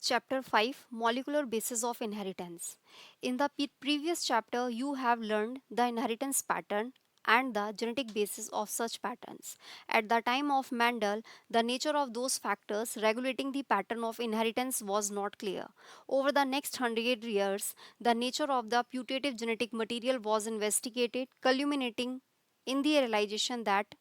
Chapter 5 Molecular Basis of Inheritance. In the previous chapter, you have learned the inheritance pattern and the genetic basis of such patterns. At the time of Mendel, the nature of those factors regulating the pattern of inheritance was not clear. Over the next 100 years, the nature of the putative genetic material was investigated, culminating in the realization that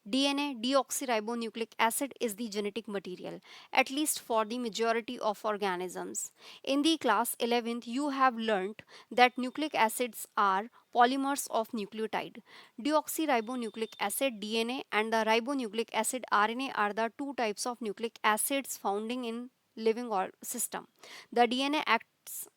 DNA deoxyribonucleic acid is the genetic material, at least for the majority of organisms. In the class 11th, you have learnt that nucleic acids are polymers of nucleotide. Deoxyribonucleic acid DNA and the ribonucleic acid RNA are the two types of nucleic acids founding in living system. The DNA acts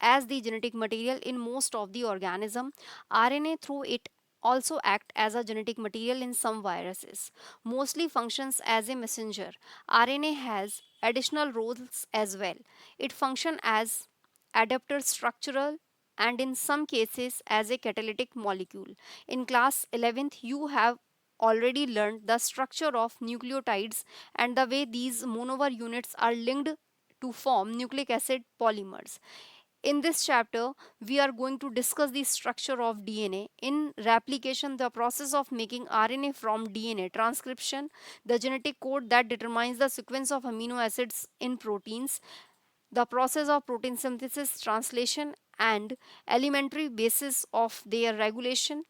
as the genetic material in most of the organism. RNA through it also act as a genetic material in some viruses. Mostly functions as a messenger. RNA has additional roles as well. It functions as adapter structural and in some cases as a catalytic molecule. In class 11th you have already learned the structure of nucleotides and the way these monomer units are linked to form nucleic acid polymers. In this chapter, we are going to discuss the structure of DNA. In replication, the process of making RNA from DNA, transcription, the genetic code that determines the sequence of amino acids in proteins, the process of protein synthesis, translation, and elementary basis of their regulation,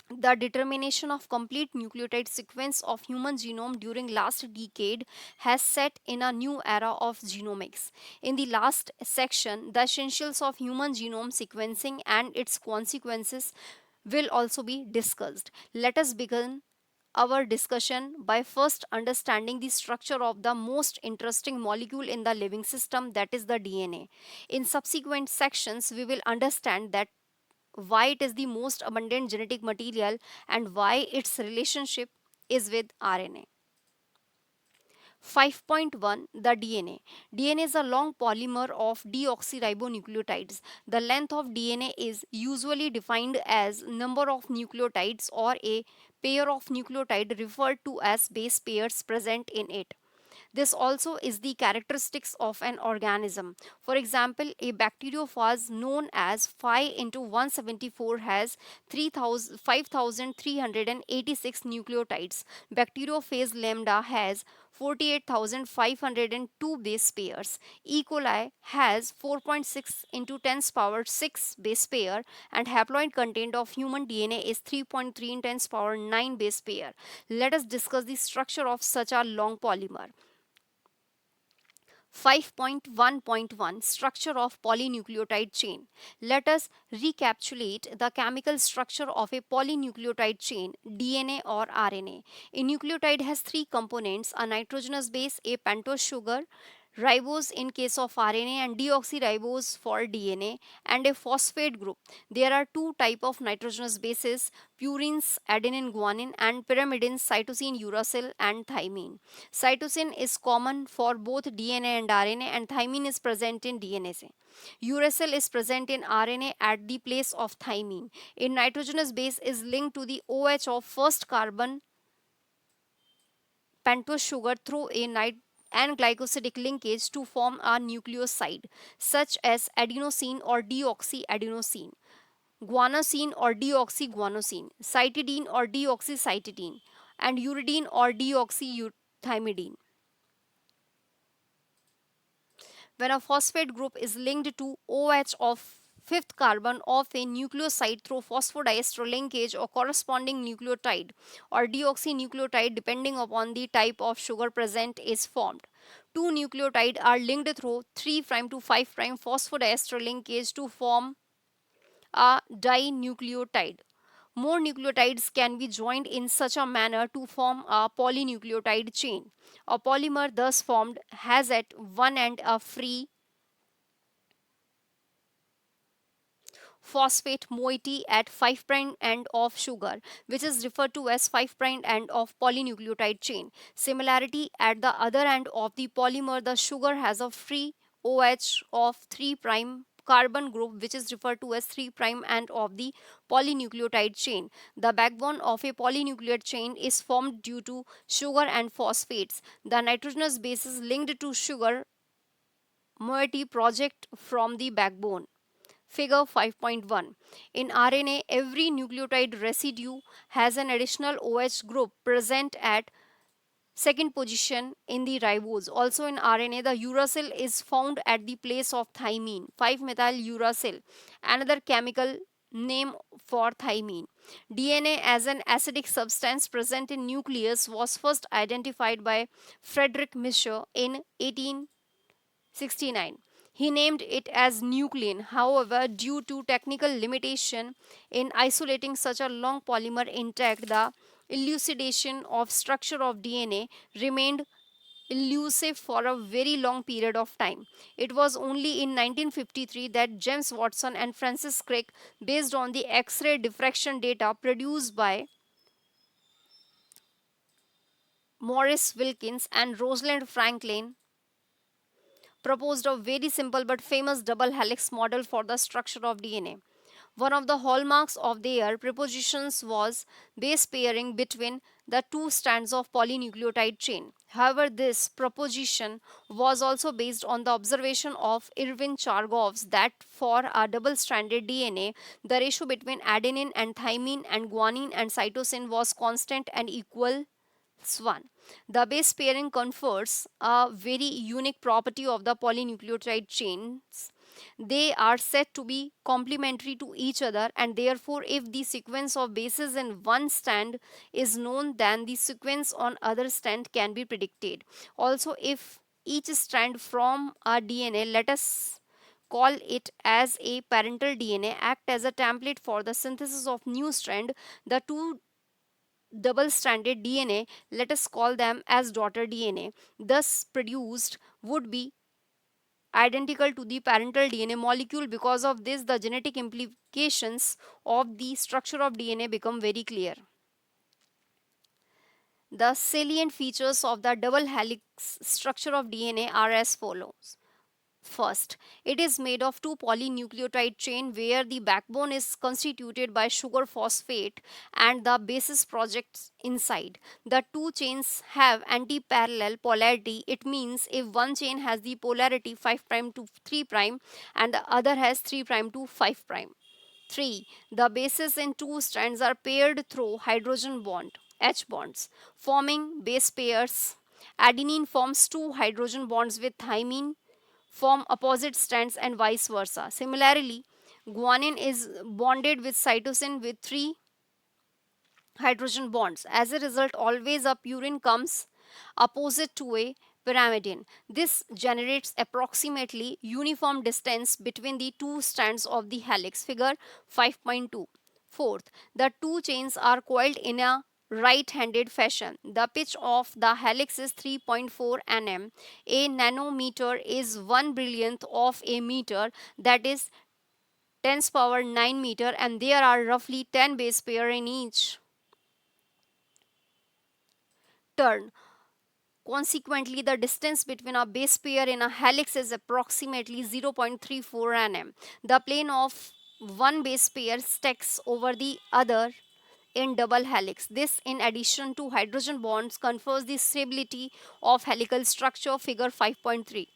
the determination of complete nucleotide sequence of human genome during last decade has set in a new era of genomics. In the last section, the essentials of human genome sequencing and its consequences will also be discussed. Let us begin our discussion by first understanding the structure of the most interesting molecule in the living system, that is the DNA. In subsequent sections, we will understand that why it is the most abundant genetic material and why its relationship is with RNA. 5.1 The DNA. DNA is a long polymer of deoxyribonucleotides. The length of DNA is usually defined as number of nucleotides or a pair of nucleotide referred to as base pairs present in it. This also is the characteristics of an organism. For example, a bacteriophage known as phi into 174 has 5386 nucleotides. Bacteriophage lambda has 48,502 base pairs. E. coli has 4.6 into 10's power 6 base pair, and haploid content of human DNA is 3.3 in 10's power 9 base pair. Let us discuss the structure of such a long polymer. 5.1.1 Structure of polynucleotide chain. Let us recapitulate the chemical structure of a polynucleotide chain, DNA or RNA. A nucleotide has three components: a nitrogenous base, a pentose sugar, ribose in case of RNA, and deoxyribose for DNA, and a phosphate group. There are two types of nitrogenous bases: purines, adenine, guanine, and pyrimidines, cytosine, uracil, and thymine. Cytosine is common for both DNA and RNA, and thymine is present in DNA. Uracil is present in RNA at the place of thymine. A nitrogenous base is linked to the OH of first carbon pentose sugar through a and glycosidic linkage to form a nucleoside, such as adenosine or deoxyadenosine, guanosine or deoxyguanosine, cytidine or deoxycytidine, and uridine or deoxythymidine. When a phosphate group is linked to OH of fifth carbon of a nucleoside through phosphodiester linkage or corresponding nucleotide or deoxynucleotide depending upon the type of sugar present is formed. Two nucleotides are linked through 3' to 5' phosphodiester linkage to form a dinucleotide. More nucleotides can be joined in such a manner to form a polynucleotide chain. A polymer thus formed has at one end a free phosphate moiety at 5' end of sugar, which is referred to as 5' end of polynucleotide chain. Similarity, at the other end of the polymer, the sugar has a free OH of 3' carbon group, which is referred to as 3' end of the polynucleotide chain. The backbone of a polynucleotide chain is formed due to sugar and phosphates. The nitrogenous base is linked to sugar moiety project from the backbone. Figure 5.1. In RNA, every nucleotide residue has an additional OH group present at second position in the ribose. Also in RNA, the uracil is found at the place of thymine, 5-methyl uracil, another chemical name for thymine. DNA as an acidic substance present in nucleus was first identified by Frederick Mischer in 1869. He named it as nuclein. However, due to technical limitation in isolating such a long polymer intact, the elucidation of structure of DNA remained elusive for a very long period of time. It was only in 1953 that James Watson and Francis Crick, based on the X-ray diffraction data produced by Maurice Wilkins and Rosalind Franklin, proposed a very simple but famous double helix model for the structure of DNA. One of the hallmarks of their propositions was base pairing between the two strands of polynucleotide chain. However, this proposition was also based on the observation of Irvin Chargaff's that for a double-stranded DNA, the ratio between adenine and thymine and guanine and cytosine was constant and equal 1. The base pairing confers a very unique property of the polynucleotide chains. They are said to be complementary to each other, and therefore, if the sequence of bases in one strand is known, then the sequence on other strand can be predicted. Also, if each strand from a DNA, let us call it as a parental DNA, act as a template for the synthesis of new strand, the two double stranded DNA, let us call them as daughter DNA, thus produced would be identical to the parental DNA molecule. Because of this, the genetic implications of the structure of DNA become very clear. The salient features of the double helix structure of DNA are as follows. First, it is made of two polynucleotide chain where the backbone is constituted by sugar phosphate and the bases projects inside. The two chains have anti-parallel polarity. It means if one chain has the polarity 5' to 3' and the other has 3' to 5'. 3. The bases in two strands are paired through hydrogen bond H bonds, forming base pairs. Adenine forms two hydrogen bonds with thymine, form opposite strands, and vice versa. Similarly, guanine is bonded with cytosine with three hydrogen bonds. As a result, always a purine comes opposite to a pyrimidine. This generates approximately uniform distance between the two strands of the helix. Figure 5.2. Fourth, the two chains are coiled in a right-handed fashion. The pitch of the helix is 3.4 nm. A nanometer is 1 billionth of a meter, that is 10's power 9 meter, and there are roughly 10 base pair in each turn. Consequently, the distance between a base pair in a helix is approximately 0.34 nm. The plane of one base pair stacks over the other in double helix. This, in addition to hydrogen bonds, confers the stability of helical structure. Figure 5.3.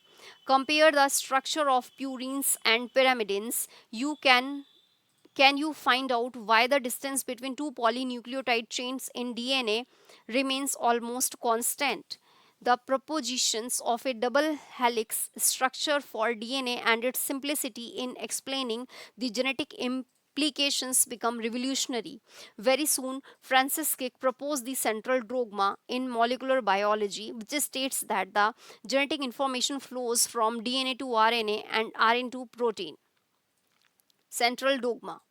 Compare the structure of purines and pyrimidines. Can you find out why the distance between two polynucleotide chains in DNA remains almost constant? The propositions of a double helix structure for DNA and its simplicity in explaining the genetic implications become revolutionary. Very soon, Francis Crick proposed the central dogma in molecular biology, which states that the genetic information flows from DNA to RNA and RNA to protein. Central dogma.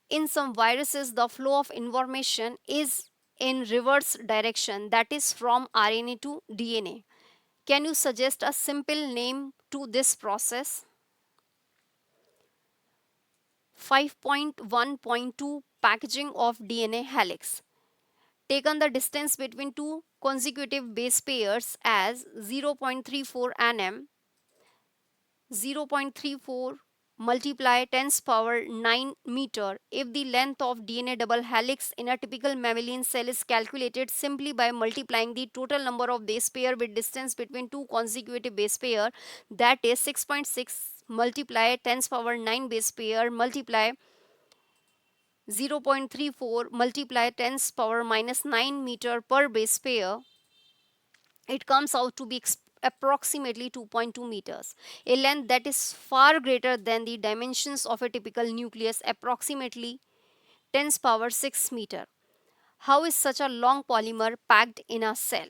In some viruses, the flow of information is in reverse direction, that is from RNA to DNA. Can you suggest a simple name to this process? 5.1.2 Packaging of DNA helix. Taken the distance between two consecutive base pairs as 0.34 nm, 0.34 multiply 10's power 9 meter. If the length of DNA double helix in a typical mammalian cell is calculated simply by multiplying the total number of base pair with distance between two consecutive base pair, that is 6.6 multiply 10's power 9 base pair multiply 0.34 multiply 10's power minus 9 meter per base pair, it comes out to be approximately 2.2 meters, a length that is far greater than the dimensions of a typical nucleus, approximately 10's power 6 meter. How is such a long polymer packed in a cell?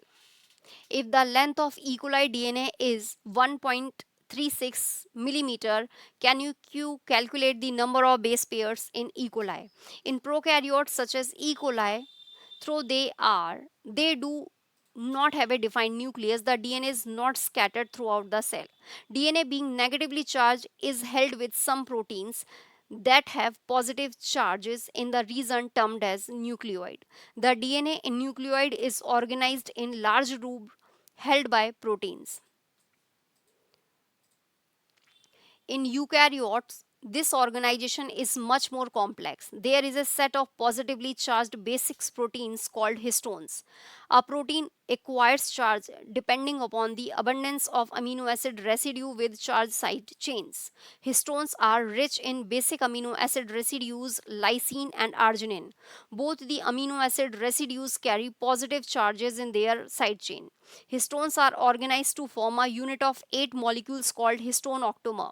If the length of E. coli DNA is 1.36 millimeter, can you calculate the number of base pairs in E. coli? In prokaryotes such as E. coli, though they do not have a defined nucleus, the DNA is not scattered throughout the cell. DNA being negatively charged is held with some proteins that have positive charges in the region termed as nucleoid. The DNA in nucleoid is organized in large group held by proteins. In eukaryotes, this organization is much more complex. There is a set of positively charged basic proteins called histones. A protein acquires charge depending upon the abundance of amino acid residue with charged side chains. Histones are rich in basic amino acid residues lysine and arginine. Both the amino acid residues carry positive charges in their side chain. Histones are organized to form a unit of 8 molecules called histone octamer.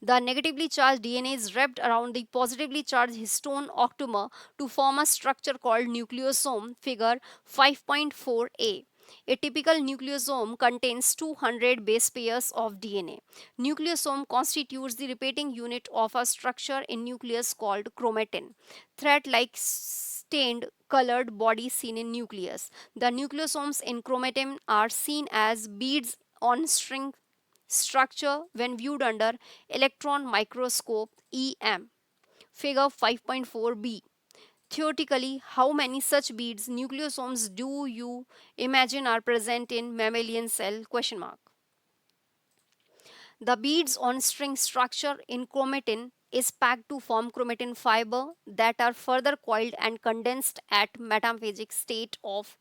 The negatively charged DNA is wrapped around the positively charged histone octamer to form a structure called nucleosome, figure 5.4a. A typical nucleosome contains 200 base pairs of DNA. Nucleosome constitutes the repeating unit of a structure in nucleus called chromatin, thread-like stained colored body seen in nucleus. The nucleosomes in chromatin are seen as beads on string structure when viewed under electron microscope EM, figure 5.4b. Theoretically, how many such beads nucleosomes do you imagine are present in mammalian cell? Question mark. The beads on string structure in chromatin is packed to form chromatin fiber that are further coiled and condensed at metaphasic state of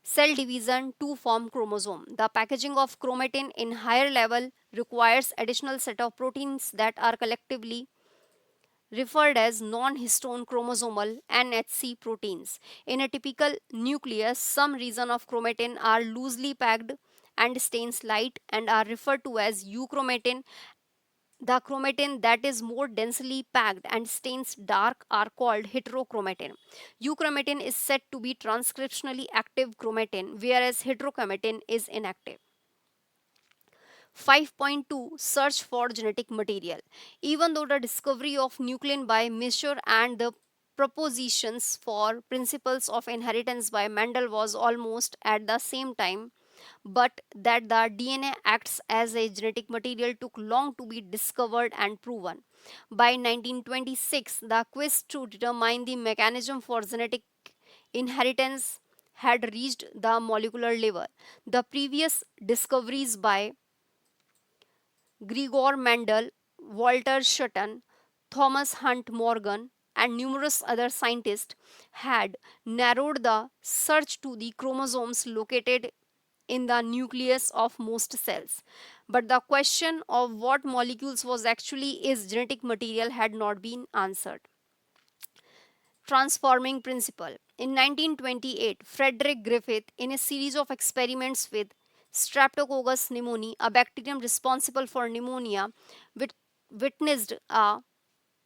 cell division to form chromosome. The packaging of chromatin in higher level requires additional set of proteins that are collectively referred as non-histone chromosomal NHC proteins. In a typical nucleus, some regions of chromatin are loosely packed and stains light and are referred to as euchromatin. The chromatin that is more densely packed and stains dark are called heterochromatin. Euchromatin is said to be transcriptionally active chromatin, whereas heterochromatin is inactive. 5.2 Search for genetic material. Even though the discovery of nuclein by Miescher and the propositions for principles of inheritance by Mendel was almost at the same time, but that the DNA acts as a genetic material took long to be discovered and proven. By 1926, the quest to determine the mechanism for genetic inheritance had reached the molecular level. The previous discoveries by Gregor Mendel, Walter Sutton, Thomas Hunt Morgan, and numerous other scientists had narrowed the search to the chromosomes located in the nucleus of most cells. But the question of what molecules was actually is genetic material had not been answered. Transforming principle. In 1928, Frederick Griffith, in a series of experiments with Streptococcus pneumoniae, a bacterium responsible for pneumonia, witnessed a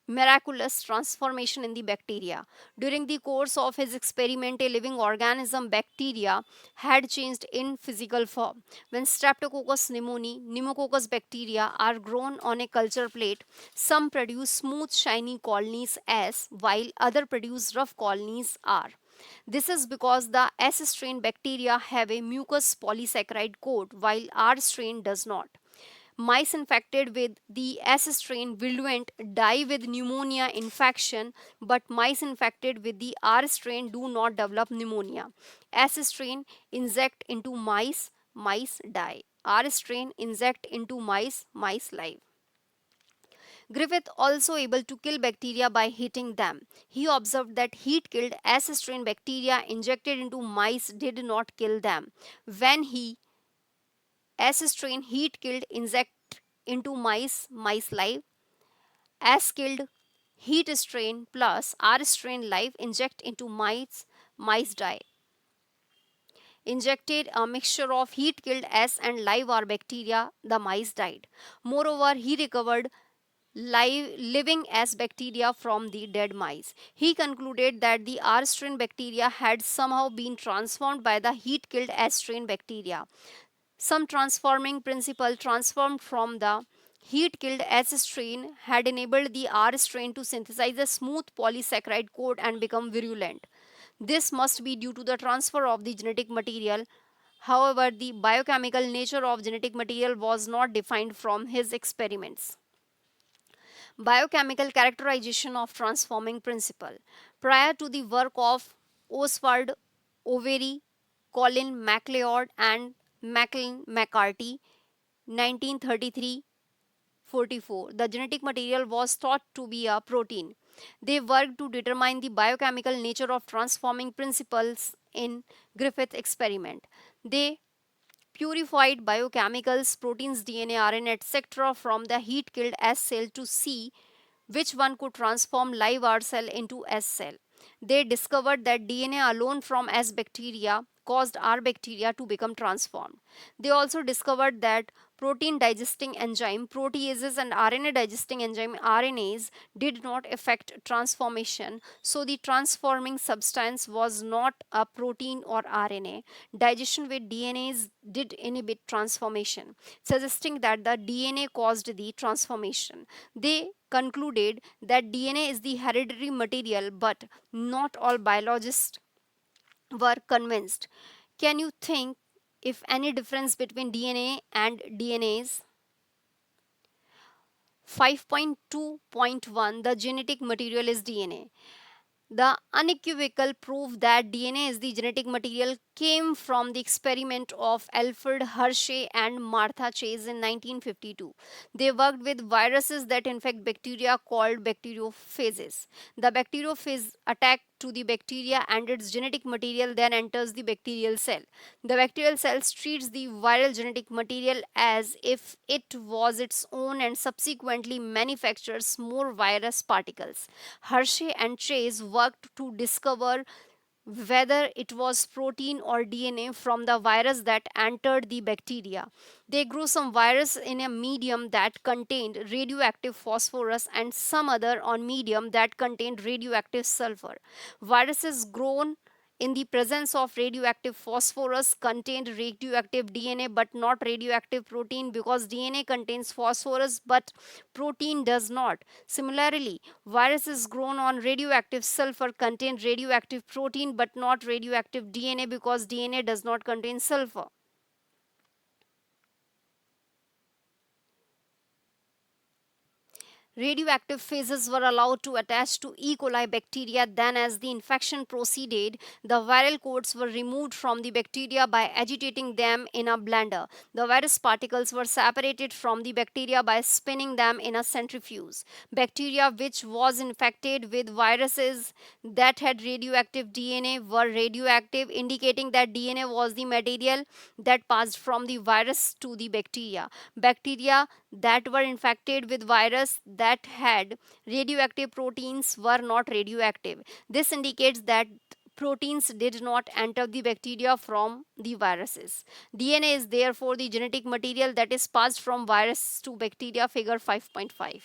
miraculous transformation in the bacteria. During the course of his experiment, a living organism, bacteria, had changed in physical form. When Streptococcus pneumoniae, pneumococcus bacteria are grown on a culture plate, some produce smooth, shiny colonies S, while other produce rough colonies R. This is because the S strain bacteria have a mucous polysaccharide coat, while R strain does not. Mice infected with the S strain virulent die with pneumonia infection, but mice infected with the R strain do not develop pneumonia. S strain inject into mice, mice die. R strain inject into mice, mice live. Griffith also able to kill bacteria by heating them. He observed that heat killed S strain bacteria injected into mice did not kill them. When he S strain heat killed inject into mice live. S killed heat strain plus R strain live inject into mice die. Injected a mixture of heat killed S and live R bacteria, the mice died. Moreover, he recovered living S bacteria from the dead mice. He concluded that the R strain bacteria had somehow been transformed by the heat killed S strain bacteria. Some transforming principle transformed from the heat killed S strain had enabled the R strain to synthesize a smooth polysaccharide coat and become virulent. This must be due to the transfer of the genetic material. However, the biochemical nature of genetic material was not defined from his experiments. Biochemical characterization of transforming principle. Prior to the work of Oswald Overy, Colin MacLeod, and Macklin McCarthy, 1933 44, the genetic material was thought to be a protein. They worked to determine the biochemical nature of transforming principles in Griffith experiment. They purified biochemicals, proteins, DNA, RNA, etc. from the heat-killed S cell to see which one could transform live R cell into S cell. They discovered that DNA alone from S bacteria caused R bacteria to become transformed. They also discovered that protein digesting enzyme proteases and RNA digesting enzyme RNAs did not affect transformation, so the transforming substance was not a protein or RNA. Digestion with DNAs did inhibit transformation, suggesting that the DNA caused the transformation. They concluded that DNA is the hereditary material, but not all biologists were convinced. Can you think if any difference between DNA and DNAs? 5.2.1, the genetic material is DNA. The unequivocal proof that DNA is the genetic material came from the experiment of Alfred Hershey and Martha Chase in 1952. They worked with viruses that infect bacteria called bacteriophages. The bacteriophage attack to the bacteria and its genetic material then enters the bacterial cell. The bacterial cell treats the viral genetic material as if it was its own and subsequently manufactures more virus particles. Hershey and Chase worked to discover whether it was protein or DNA from the virus that entered the bacteria. They grew some virus in a medium that contained radioactive phosphorus and some other on medium that contained radioactive sulfur. Viruses grown in the presence of radioactive phosphorus contained radioactive DNA but not radioactive protein because DNA contains phosphorus but protein does not. Similarly, viruses grown on radioactive sulfur contain radioactive protein but not radioactive DNA because DNA does not contain sulfur. Radioactive phases were allowed to attach to E. coli bacteria. Then, as the infection proceeded, the viral coats were removed from the bacteria by agitating them in a blender. The virus particles were separated from the bacteria by spinning them in a centrifuge. Bacteria which was infected with viruses that had radioactive DNA were radioactive, indicating that DNA was the material that passed from the virus to the bacteria. Bacteria that were infected with virus that had radioactive proteins were not radioactive. This indicates that proteins did not enter the bacteria from the viruses. DNA is therefore the genetic material that is passed from virus to bacteria, figure 5.5.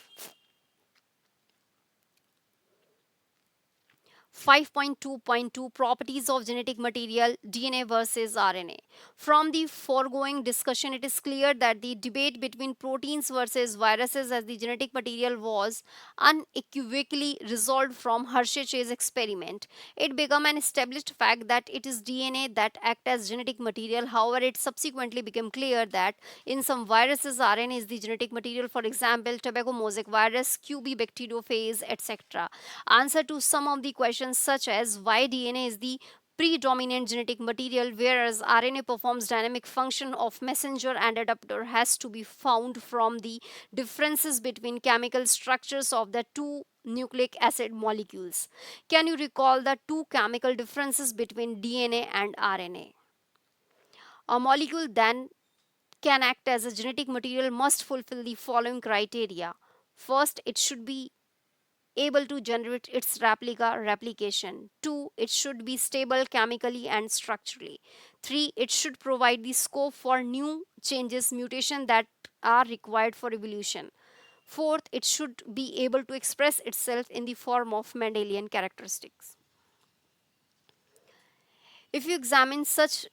5.2.2, Properties of genetic material, DNA versus RNA. From the foregoing discussion, it is clear that the debate between proteins versus viruses as the genetic material was unequivocally resolved from Hershey-Chase experiment. It became an established fact that it is DNA that act as genetic material. However, it subsequently became clear that in some viruses, RNA is the genetic material. For example, tobacco mosaic virus, QB bacteriophage, etc. Answer to some of the questions such as why DNA is the predominant genetic material, whereas RNA performs dynamic function of messenger and adapter, has to be found from the differences between chemical structures of the two nucleic acid molecules. Can you recall the two chemical differences between DNA and RNA? A molecule then can act as a genetic material must fulfill the following criteria. First, it should be able to generate its replica replication. 2. It should be stable chemically and structurally. 3. It should provide the scope for new changes, mutation that are required for evolution. Fourth, it should be able to express itself in the form of Mendelian characteristics. If you examine such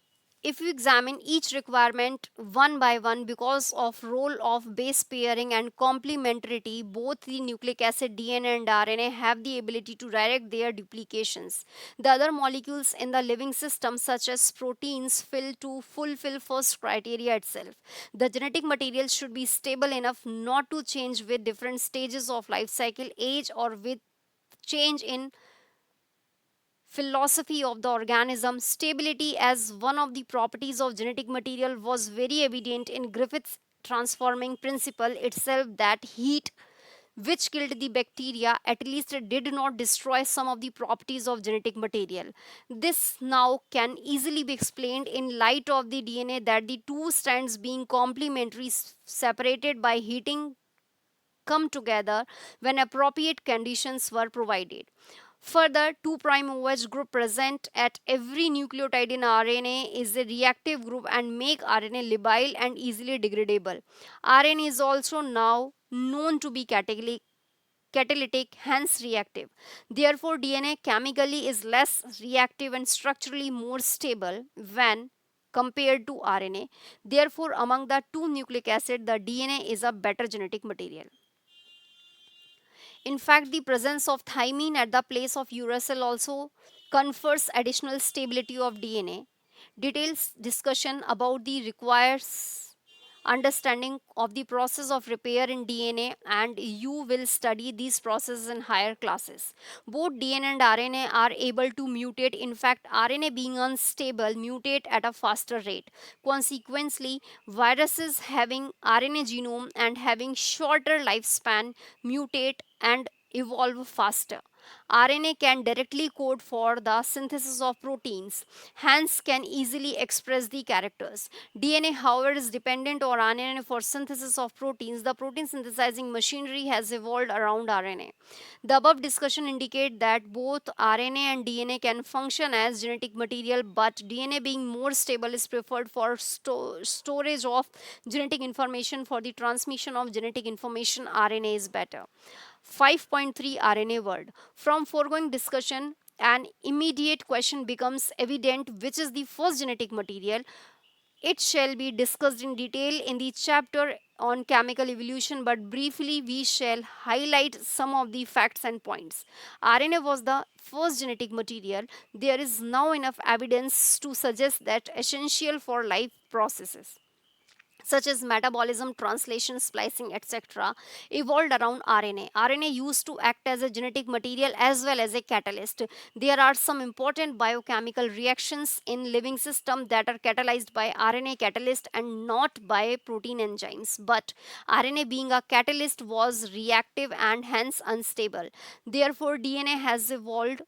if you examine each requirement one by one because of role of base pairing and complementarity, both the nucleic acid DNA and RNA have the ability to direct their duplications. The other molecules in the living system, such as proteins, fulfill first criteria itself. The genetic material should be stable enough not to change with different stages of life cycle, age, or with change in philosophy of the organism. Stability as one of the properties of genetic material was very evident in Griffith's transforming principle itself, that heat which killed the bacteria at least did not destroy some of the properties of genetic material. This now can easily be explained in light of the DNA, that the two strands being complementary separated by heating come together when appropriate conditions were provided. Further, 2' OH group present at every nucleotide in RNA is a reactive group and make RNA labile and easily degradable. RNA is also now known to be catalytic, hence reactive. Therefore, DNA chemically is less reactive and structurally more stable when compared to RNA. Therefore, among the two nucleic acid, the DNA is a better genetic material. In fact, the presence of thymine at the place of uracil also confers additional stability of DNA. Details discussion about the requires understanding of the process of repair in DNA, and you will study these processes in higher classes. Both DNA and RNA are able to mutate. In fact, RNA being unstable mutate at a faster rate. Consequently, viruses having RNA genome and having shorter lifespan mutate and evolve faster. RNA can directly code for the synthesis of proteins, hence can easily express the characters. DNA, however, is dependent on RNA for synthesis of proteins. The protein synthesizing machinery has evolved around RNA. The above discussion indicate that both RNA and DNA can function as genetic material, but DNA being more stable is preferred for storage of genetic information. For the transmission of genetic information, RNA is better. 5.3 RNA word. From foregoing discussion, an immediate question becomes evident: which is the first genetic material? It shall be discussed in detail in the chapter on chemical evolution, but briefly we shall highlight some of the facts and points. RNA was the first genetic material. There is now enough evidence to suggest that essential for life processes such as metabolism, translation, splicing, etc., evolved around RNA. RNA used to act as a genetic material as well as a catalyst. There are some important biochemical reactions in living system that are catalyzed by RNA catalyst and not by protein enzymes. But RNA being a catalyst was reactive and hence unstable. Therefore, DNA has evolved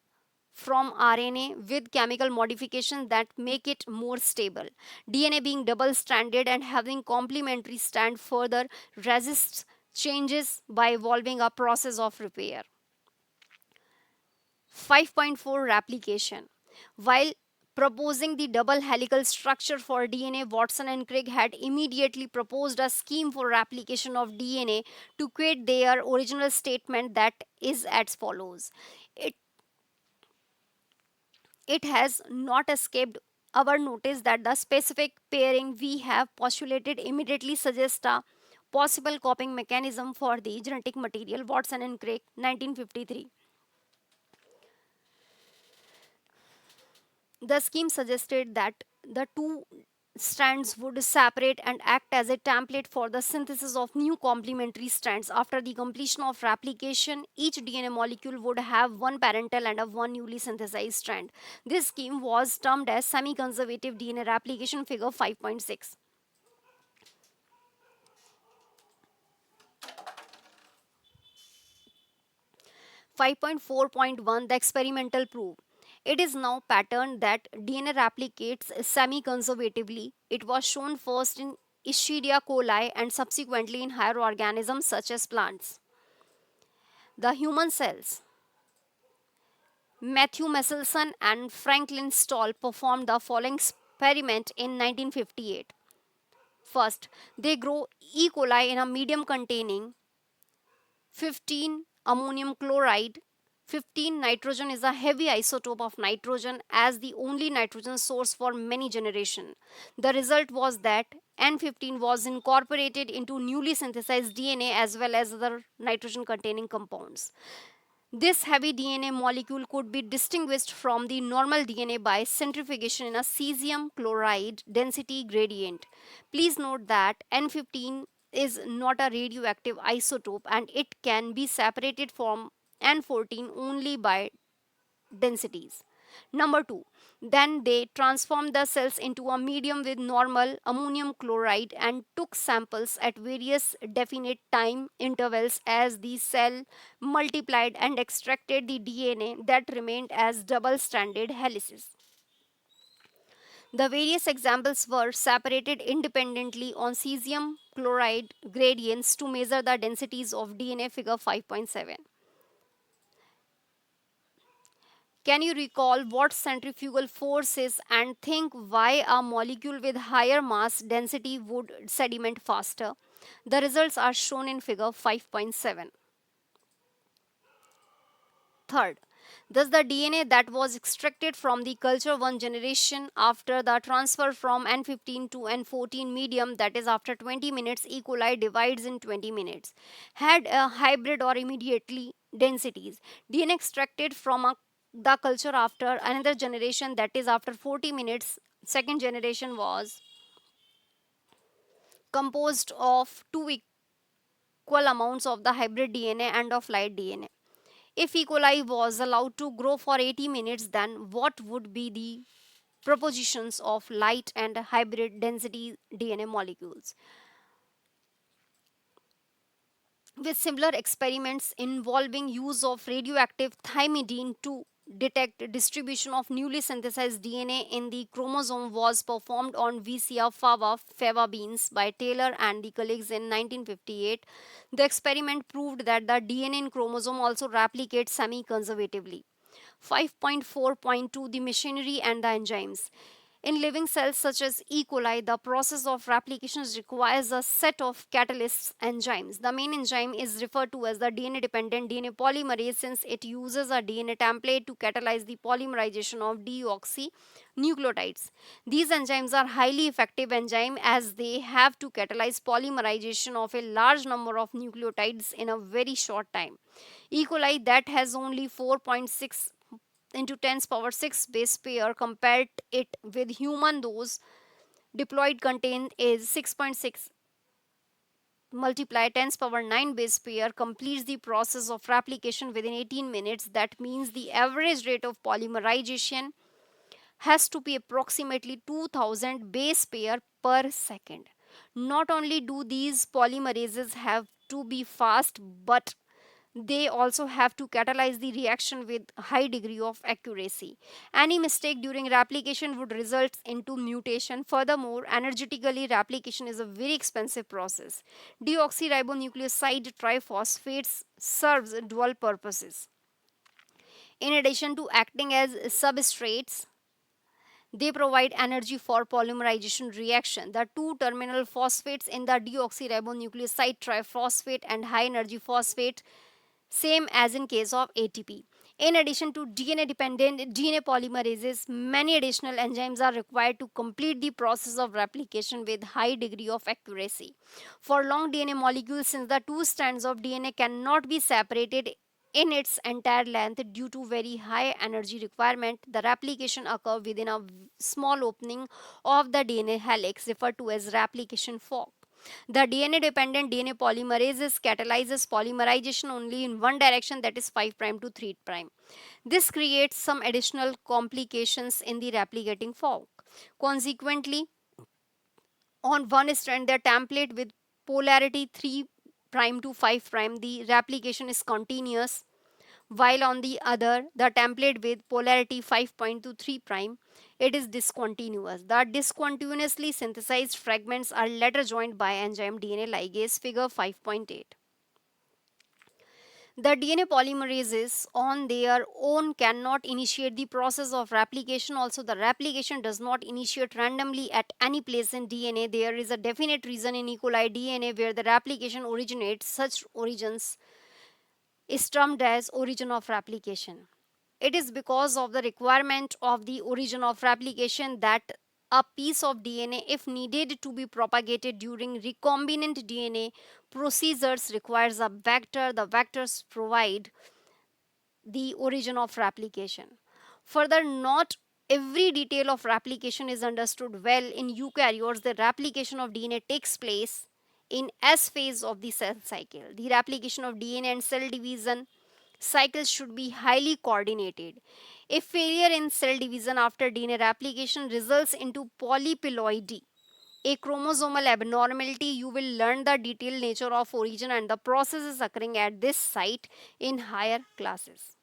from RNA with chemical modifications that make it more stable. DNA being double stranded and having complementary strand further resists changes by evolving a process of repair. 5.4 Replication. While proposing the double helical structure for DNA, Watson and Crick had immediately proposed a scheme for replication of DNA to create their original statement, that is as follows. It It has not escaped our notice that the specific pairing we have postulated immediately suggests a possible coping mechanism for the genetic material. Watson and Crick, 1953. The scheme suggested that the two strands would separate and act as a template for the synthesis of new complementary strands. After the completion of replication, each DNA molecule would have one parental and one newly synthesized strand. This scheme was termed as semi-conservative DNA replication, figure 5.6. 5.4.1, the experimental proof. It is now patterned that DNA replicates semi-conservatively. It was shown first in Escherichia coli and subsequently in higher organisms such as plants. The human cells. Matthew Messelson and Franklin Stahl performed the following experiment in 1958. First, they grow E. coli in a medium containing 15 ammonium chloride. 15 nitrogen is a heavy isotope of nitrogen as the only nitrogen source for many generations. The result was that N15 was incorporated into newly synthesized DNA as well as other nitrogen containing compounds. This heavy DNA molecule could be distinguished from the normal DNA by centrifugation in a cesium chloride density gradient. Please note that N15 is not a radioactive isotope and it can be separated from N14 only by densities. Number two, then they transformed the cells into a medium with normal ammonium chloride and took samples at various definite time intervals as the cell multiplied and extracted the DNA that remained as double stranded helices. The various examples were separated independently on cesium chloride gradients to measure the densities of DNA, figure 5.7. Can you recall what centrifugal force is and think why a molecule with higher mass density would sediment faster? The results are shown in figure 5.7. Third, thus the DNA that was extracted from the culture one generation after the transfer from N15 to N14 medium, that is after 20 minutes, E. coli divides in 20 minutes, had a hybrid or immediately densities. DNA extracted from the culture after another generation, that is after 40 minutes, second generation, was composed of two equal amounts of the hybrid DNA and of light DNA. If E. coli was allowed to grow for 80 minutes, then what would be the proportions of light and hybrid density DNA molecules? With similar experiments involving use of radioactive thymidine to detect distribution of newly synthesized DNA in the chromosome was performed on Vicia fava beans by Taylor and the colleagues in 1958. The experiment proved that the DNA in chromosome also replicates semi-conservatively. 5.4.2, the machinery and the enzymes. In living cells such as E. coli, the process of replication requires a set of catalysts enzymes. The main enzyme is referred to as the DNA dependent DNA polymerase since it uses a DNA template to catalyze the polymerization of deoxynucleotides. These enzymes are highly effective enzymes as they have to catalyze polymerization of a large number of nucleotides in a very short time. E. coli that has only 4.6 into 10's power 6 base pair compared it with human those deployed contain is 6.6 multiply 10's power 9 base pair completes the process of replication within 18 minutes. That means the average rate of polymerization has to be approximately 2000 base pair per second. Not only do these polymerases have to be fast, but they also have to catalyze the reaction with high degree of accuracy. Any mistake during replication would result into mutation. Furthermore, energetically replication is a very expensive process. Deoxyribonucleoside triphosphates serves dual purposes. In addition to acting as substrates, they provide energy for polymerization reaction. The two terminal phosphates in the deoxyribonucleoside triphosphate and high energy phosphate, same as in case of ATP. In addition to DNA dependent DNA polymerases, many additional enzymes are required to complete the process of replication with high degree of accuracy. For long DNA molecules, since the two strands of DNA cannot be separated in its entire length due to very high energy requirement. The replication occurs within a small opening of the DNA helix referred to as replication fork. The DNA dependent DNA polymerases catalyzes polymerization only in one direction, that is 5 prime to 3 prime. This creates some additional complications in the replicating fork. Consequently, on one strand, the template with polarity 3 prime to 5 prime, the replication is continuous, while on the other, the template with polarity 5.23 prime, it is discontinuous. The discontinuously synthesized fragments are later joined by enzyme DNA ligase, figure 5.8. The DNA polymerases on their own cannot initiate the process of replication. Also, the replication does not initiate randomly at any place in DNA. There is a definite reason in E. coli DNA where the replication originates. Such origins is termed as origin of replication. It is because of the requirement of the origin of replication that a piece of DNA, if needed to be propagated during recombinant DNA procedures, requires a vector. The vectors provide the origin of replication. Further, not every detail of replication is understood well. In eukaryotes, the replication of DNA takes place in S phase of the cell cycle. The replication of DNA and cell division cycles should be highly coordinated. If failure in cell division after DNA replication results into polyploidy, a chromosomal abnormality, you will learn the detailed nature of origin and the processes occurring at this site in higher classes.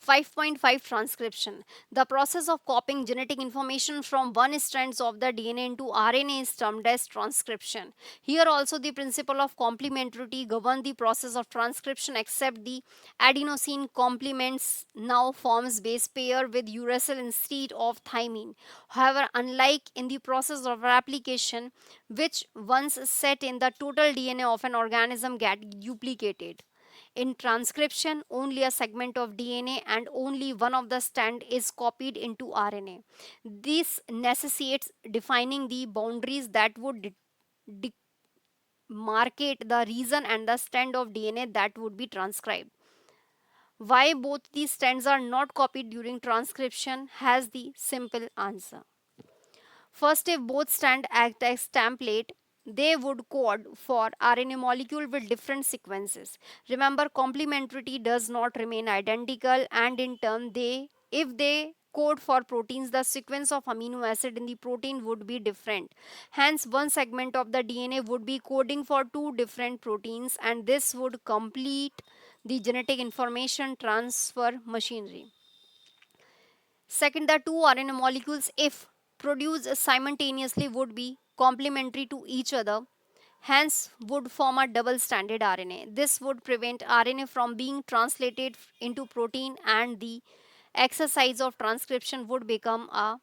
5.5 Transcription. The process of copying genetic information from one strands of the DNA into RNA is termed as transcription. Here also the principle of complementarity governs the process of transcription, except the adenosine complements now forms base pair with uracil instead of thymine. However, unlike in the process of replication, which once set in the total DNA of an organism get duplicated, in transcription, only a segment of DNA and only one of the strand is copied into RNA. This necessitates defining the boundaries that would demarcate the region and the strand of DNA that would be transcribed. Why both these strands are not copied during transcription has the simple answer. First, if both strands act as template, they would code for RNA molecule with different sequences. Remember, complementarity does not remain identical, and in turn, if they code for proteins, the sequence of amino acid in the protein would be different. Hence, one segment of the DNA would be coding for two different proteins, and this would complete the genetic information transfer machinery. Second, the two RNA molecules, if produced simultaneously, would be complementary to each other, hence would form a double-stranded RNA. This would prevent RNA from being translated into protein, and the exercise of transcription would become a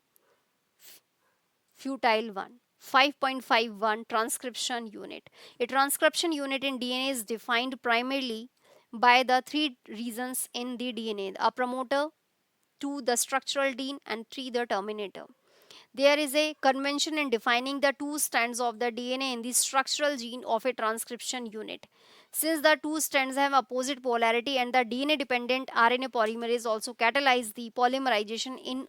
futile one. 5.51 Transcription unit. A transcription unit in DNA is defined primarily by the three regions in the DNA: a promoter, 2 the structural gene, and 3 the terminator. There is a convention in defining the two strands of the DNA in the structural gene of a transcription unit. Since the two strands have opposite polarity and the DNA dependent RNA polymerase also catalyze the polymerization in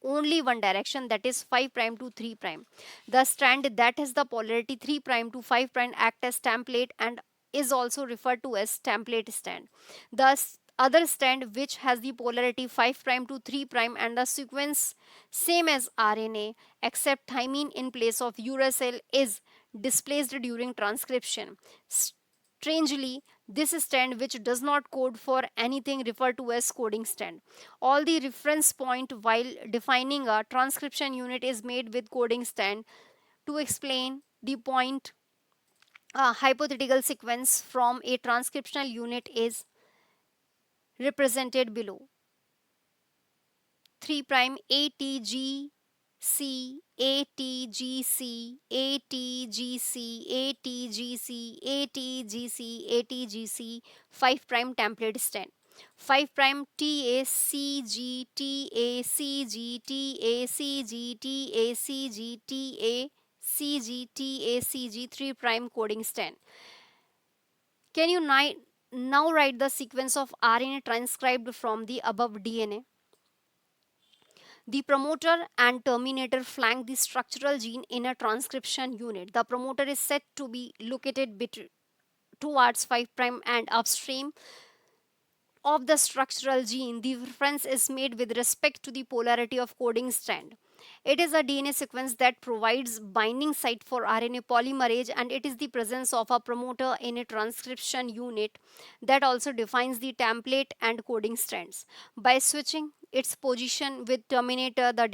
only one direction, that is 5 prime to 3 prime. The strand that has the polarity 3 prime to 5 prime act as template and is also referred to as template strand. The other strand which has the polarity 5 prime to 3 prime and the sequence same as RNA except thymine in place of uracil is displaced during transcription. Strangely, this strand which does not code for anything referred to as coding strand. All the reference point while defining a transcription unit is made with coding strand. To explain the point, a hypothetical sequence from a transcriptional unit is represented below: 3 prime ATGC ATGC ATGC ATGC ATGC ATGC 5 prime template strand, 5 prime TACG TACG TACG TACG TACG TACG 3 prime coding strand. Can you Now write the sequence of RNA transcribed from the above DNA. The promoter and terminator flank the structural gene in a transcription unit. The promoter is said to be located towards 5' and upstream of the structural gene. The reference is made with respect to the polarity of coding strand. It is a DNA sequence that provides binding site for RNA polymerase, and it is the presence of a promoter in a transcription unit that also defines the template and coding strands. By switching its position with terminator, the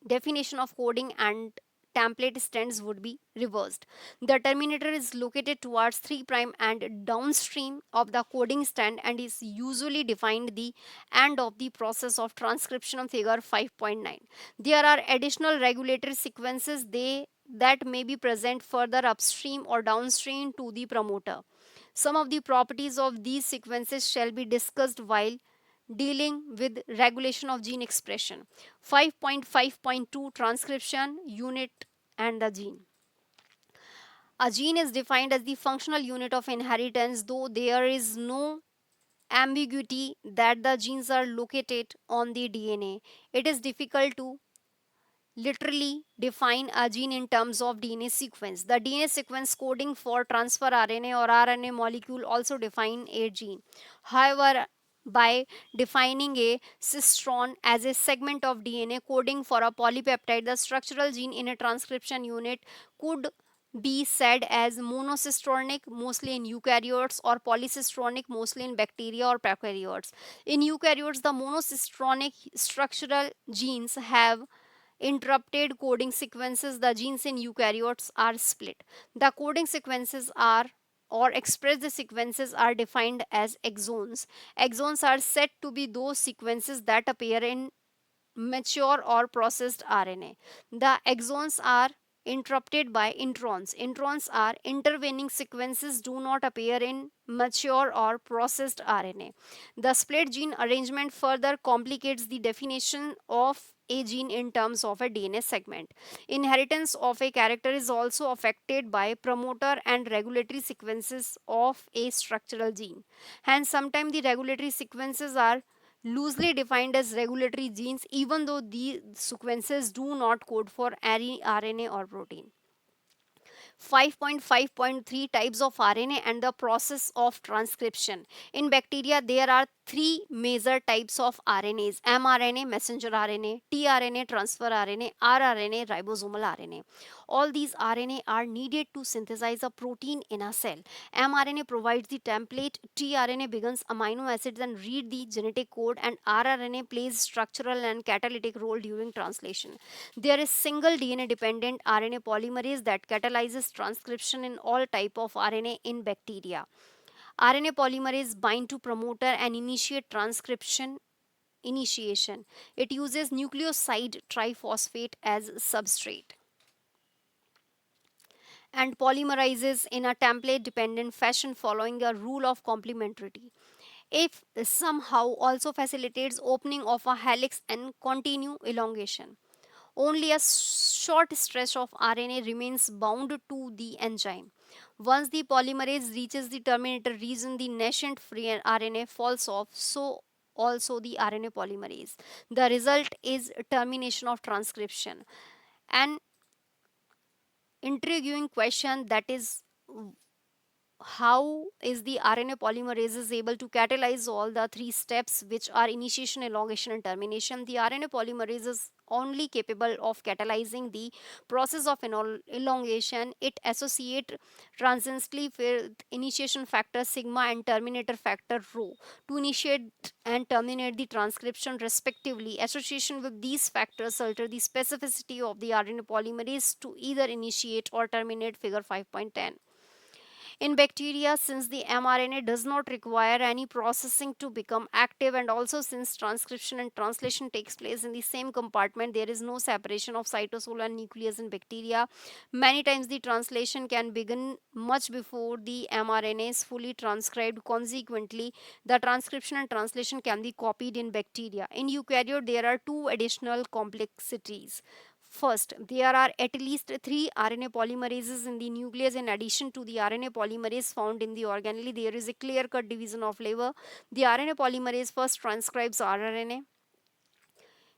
definition of coding and template strands would be reversed. The terminator is located towards 3' and downstream of the coding strand and is usually defined the end of the process of transcription of figure 5.9. There are additional regulatory sequences that may be present further upstream or downstream to the promoter. Some of the properties of these sequences shall be discussed while dealing with regulation of gene expression. 5.5.2 Transcription unit and the gene. A gene is defined as the functional unit of inheritance, though there is no ambiguity that the genes are located on the DNA. It is difficult to literally define a gene in terms of DNA sequence. The DNA sequence coding for transfer RNA or RNA molecule also define a gene. However, by defining a cistron as a segment of DNA coding for a polypeptide, the structural gene in a transcription unit could be said as monocistronic, mostly in eukaryotes, or polycistronic, mostly in bacteria or prokaryotes. In eukaryotes, the monocistronic structural genes have interrupted coding sequences. The genes in eukaryotes are split. The coding sequences are or express the sequences are defined as exons. Exons are said to be those sequences that appear in mature or processed RNA. The exons are interrupted by introns. Introns are intervening sequences do not appear in mature or processed RNA. The split gene arrangement further complicates the definition of a gene in terms of a DNA segment. Inheritance of a character is also affected by promoter and regulatory sequences of a structural gene. Hence, sometimes the regulatory sequences are loosely defined as regulatory genes, even though these sequences do not code for any RNA or protein. 5.5.3 Types of RNA and the process of transcription. In bacteria, there are three major types of RNAs: mRNA, messenger RNA, tRNA, transfer RNA, rRNA, ribosomal RNA. All these RNA are needed to synthesize a protein in a cell. mRNA provides the template, tRNA begins amino acids and read the genetic code, and rRNA plays structural and catalytic role during translation. There is single DNA dependent RNA polymerase that catalyzes transcription in all type of RNA in bacteria. RNA polymerase bind to promoter and initiate transcription initiation. It uses nucleoside triphosphate as substrate and polymerizes in a template dependent fashion following a rule of complementarity. If somehow also facilitates opening of a helix and continue elongation. Only a short stretch of RNA remains bound to the enzyme. Once the polymerase reaches the terminator region, the nascent free RNA falls off, so also the RNA polymerase. The result is termination of transcription. An intriguing question that is, how is the RNA polymerase is able to catalyze all the three steps, which are initiation, elongation, and termination? The RNA polymerase is only capable of catalyzing the process of elongation. It associate transiently with initiation factor sigma and terminator factor rho to initiate and terminate the transcription respectively. Association with these factors alter the specificity of the RNA polymerase to either initiate or terminate, figure 5.10. In bacteria, since the mRNA does not require any processing to become active, and also since transcription and translation takes place in the same compartment, there is no separation of cytosol and nucleus in bacteria. Many times the translation can begin much before the mRNA is fully transcribed. Consequently, the transcription and translation can be copied in bacteria. In eukaryote, there are two additional complexities. First, there are at least three RNA polymerases in the nucleus. In addition to the RNA polymerase found in the organelle, there is a clear-cut division of labor. The RNA polymerase first transcribes rRNA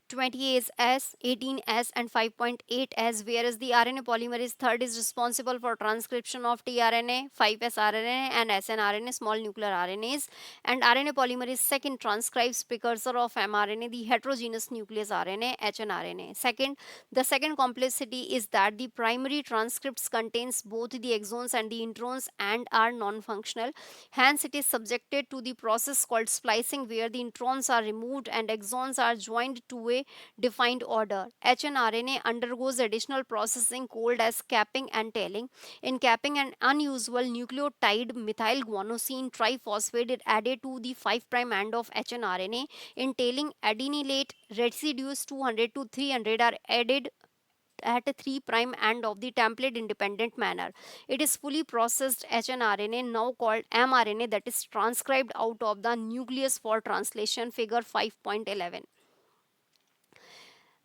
20S, 18S, and 5.8S, whereas the RNA polymerase third is responsible for transcription of tRNA, 5S RNA, and snRNA, small nuclear RNAs, and RNA polymerase second transcribes precursor of mRNA, the heterogeneous nucleus RNA, hnRNA. Second, the second complexity is that the primary transcripts contains both the exons and the introns and are non-functional. Hence, it is subjected to the process called splicing, where the introns are removed and exons are joined to a defined order. hnRNA undergoes additional processing called as capping and tailing. In capping, an unusual nucleotide methylguanosine triphosphate is added to the 5' end of hnRNA. In tailing, adenylate residues 200 to 300 are added at a 3' end of the template independent manner. It is fully processed hnRNA, now called mRNA, that is transcribed out of the nucleus for translation, figure 5.11.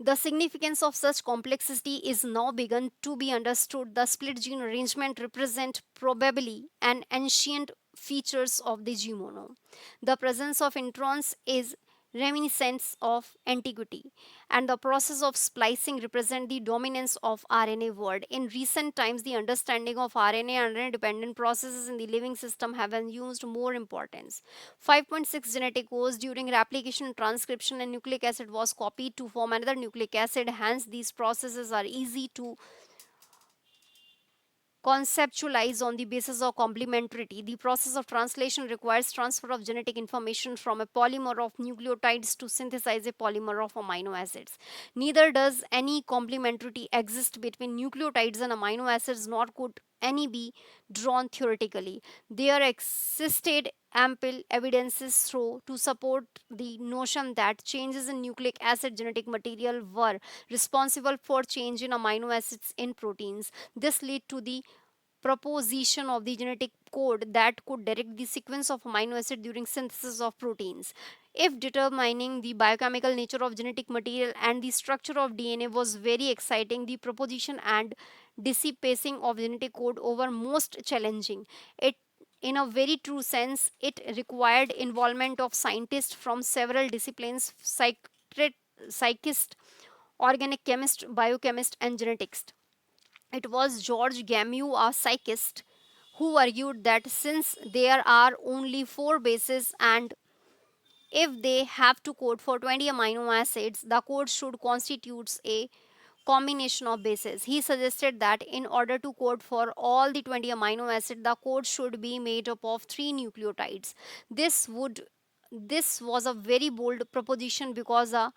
The significance of such complexity is now begun to be understood. The split gene arrangement represent probably an ancient features of the genome. The presence of introns is reminiscent of antiquity, and the process of splicing represent the dominance of RNA world. In recent times, the understanding of RNA and RNA dependent processes in the living system have used more importance. 5.6 genetic codes during replication, transcription, and nucleic acid was copied to form another nucleic acid. Hence, these processes are easy to conceptualize on the basis of complementarity. The process of translation requires transfer of genetic information from a polymer of nucleotides to synthesize a polymer of amino acids. Neither does any complementarity exist between nucleotides and amino acids, nor could any be drawn theoretically. There existed ample evidences through to support the notion that changes in nucleic acid genetic material were responsible for change in amino acids in proteins. This led to the proposition of the genetic code that could direct the sequence of amino acid during synthesis of proteins. If determining the biochemical nature of genetic material and the structure of DNA was very exciting, the proposition and dissipating of genetic code over most challenging. It in a very true sense, it required involvement of scientists from several disciplines, psychists, organic chemist, biochemist, and geneticists. It was George Gamow, a psychist, who argued that since there are only four bases and if they have to code for 20 amino acids, the code should constitute a combination of bases. He suggested that in order to code for all the 20 amino acids, the code should be made up of three nucleotides. This would this was a very bold proposition because a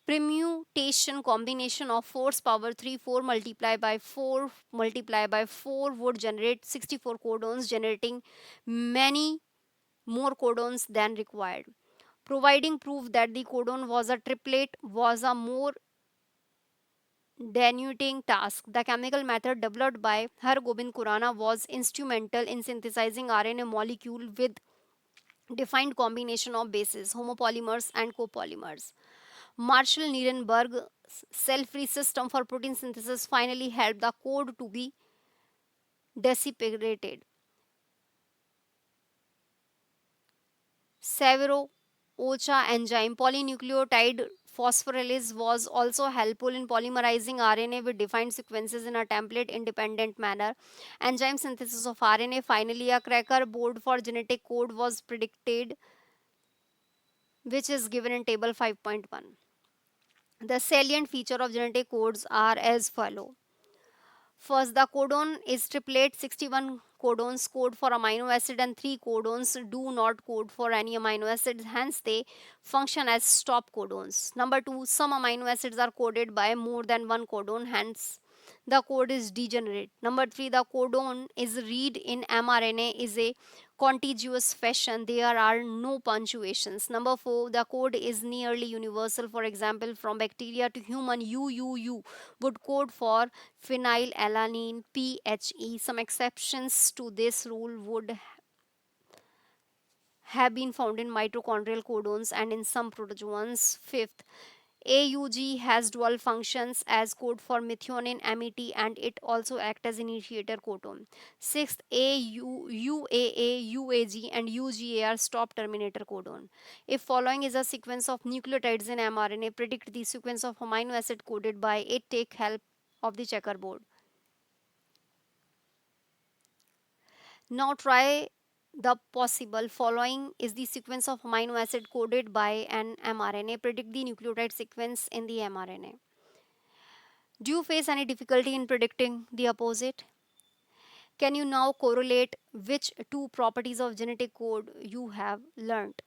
permutation combination of 4's power 3 4 multiplied by 4 multiplied by 4 would generate 64 codons, generating many more codons than required. Providing proof that the codon was a triplet was a more denuding task. The chemical method developed by Hargobind Khurana was instrumental in synthesizing RNA molecule with defined combination of bases, homopolymers and copolymers. Marshall Nierenberg's cell-free system for protein synthesis finally helped the code to be dissipated. Severo-OCHA enzyme polynucleotide phosphorylase was also helpful in polymerizing RNA with defined sequences in a template-independent manner. Enzyme synthesis of RNA, finally, a cracker board for genetic code was predicted, which is given in table 5.1. The salient feature of genetic codes are as follow. First, the codon is triplet. 61 codons code for amino acid and 3 codons do not code for any amino acid. Hence, they function as stop codons. Number 2, some amino acids are coded by more than one codon. Hence, the code is degenerate. Number 3, the codon is read in mRNA is a contiguous fashion. There are no punctuations. Number 4, the code is nearly universal. For example, from bacteria to human, UUU would code for phenylalanine, PHE. Some exceptions to this rule would have been found in mitochondrial codons and in some protozoans. Fifth, AUG has dual functions as code for methionine MET, and it also acts as initiator codon. Sixth, UAA, UAG and UGA are stop terminator codon. If following is a sequence of nucleotides in mRNA, predict the sequence of amino acid coded by it, take help of the checkerboard. Now try the possible. Following is the sequence of amino acid coded by an mRNA. Predict the nucleotide sequence in the mRNA. Do you face any difficulty in predicting the opposite? Can you now correlate which two properties of genetic code you have learnt?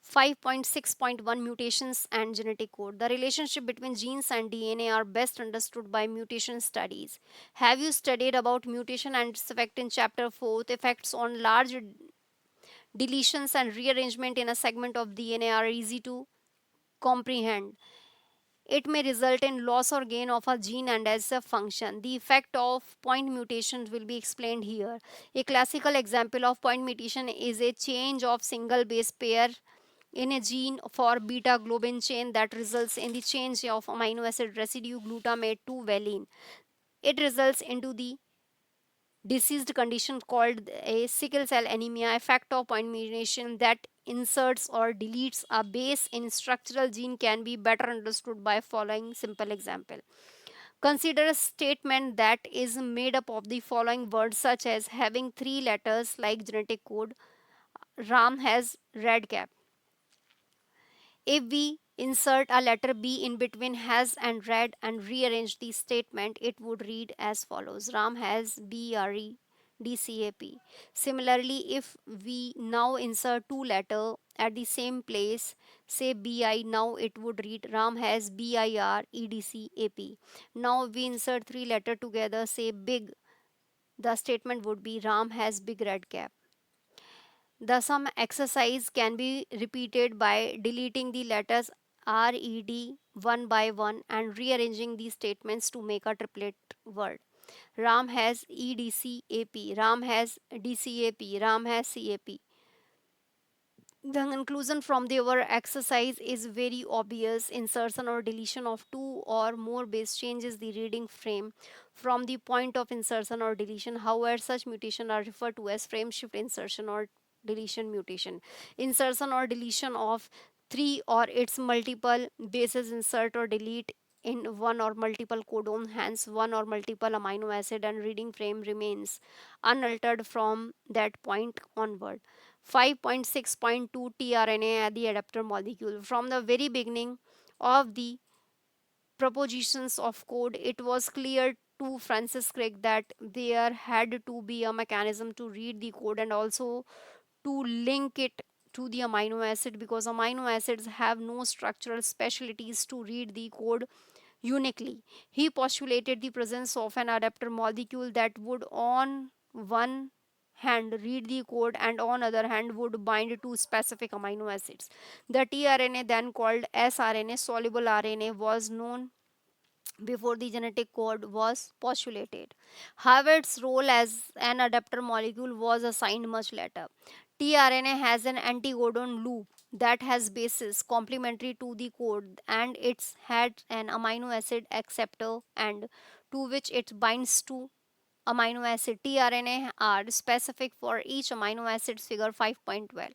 5.6.1 Mutations and genetic code. The relationship between genes and DNA are best understood by mutation studies. Have you studied about mutation and its effect in chapter 4? Effects on large deletions and rearrangement in a segment of DNA are easy to comprehend. It may result in loss or gain of a gene and as a function. The effect of point mutations will be explained here. A classical example of point mutation is a change of single base pair in a gene for beta globin chain that results in the change of amino acid residue glutamate to valine. It results into the diseased condition called a sickle cell anemia. Effect of point mutation that inserts or deletes a base in structural gene can be better understood by following simple example. Consider a statement that is made up of the following words such as having three letters like genetic code. Ram has red cap. If we insert a letter B in between has and red and rearrange the statement, it would read as follows: Ram has BREDCAP. Similarly, if we now insert two letters at the same place, say BI, now it would read Ram has BIREDCAP. Now we insert three letters together, say big, the statement would be Ram has big red cap. The sum exercise can be repeated by deleting the letters RED one by one and rearranging these statements to make a triplet word. Ram has EDCAP, Ram has DCAP, Ram has CAP. The conclusion from the our exercise is very obvious. Insertion or deletion of two or more base changes the reading frame from the point of insertion or deletion. However, such mutation are referred to as frame shift insertion or deletion mutation. Insertion or deletion of three or its multiple bases insert or delete in one or multiple codon, hence one or multiple amino acid, and reading frame remains unaltered from that point onward. 5.6.2 tRNA at the adapter molecule. From the very beginning of the propositions of code, it was clear to Francis Crick that there had to be a mechanism to read the code and also to link it to the amino acid, because amino acids have no structural specialties to read the code uniquely. He postulated the presence of an adapter molecule that would on one hand read the code and on other hand would bind to specific amino acids. The tRNA, then called sRNA, soluble RNA, was known before the genetic code was postulated. However, its role as an adapter molecule was assigned much later. tRNA has an anticodon loop that has bases complementary to the code, and it's had an amino acid acceptor and to which it binds to amino acid. tRNA are specific for each amino acid, figure 5.12.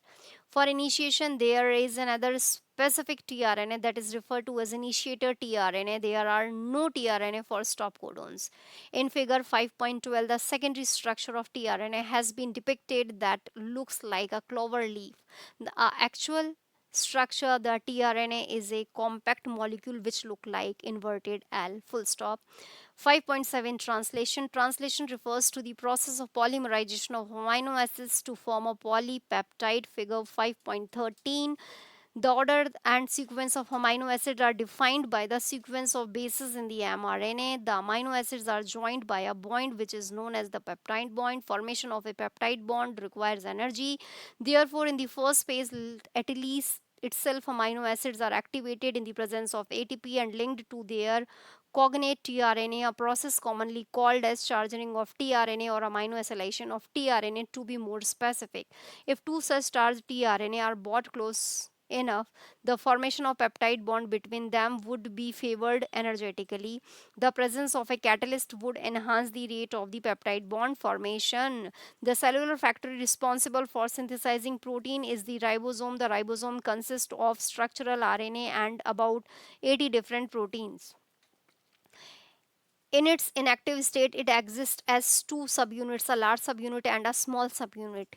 For initiation, there is another specific tRNA that is referred to as initiator tRNA. There are no tRNA for stop codons. In figure 5.12, the secondary structure of tRNA has been depicted that looks like a clover leaf. The actual structure, the tRNA, is a compact molecule which look like inverted L, full stop. 5.7 Translation. Translation refers to the process of polymerization of amino acids to form a polypeptide, figure 5.13. The order and sequence of amino acids are defined by the sequence of bases in the mRNA. The amino acids are joined by a bond which is known as the peptide bond. Formation of a peptide bond requires energy. Therefore, in the first phase, at least itself amino acids are activated in the presence of ATP and linked to their cognate tRNA, a process commonly called as charging of tRNA or amino acylation of tRNA to be more specific. If two such charged tRNA are brought close enough, the formation of peptide bond between them would be favored energetically. The presence of a catalyst would enhance the rate of the peptide bond formation. The cellular factory responsible for synthesizing protein is the ribosome. The ribosome consists of structural RNA and about 80 different proteins. In its inactive state, it exists as two subunits, a large subunit and a small subunit.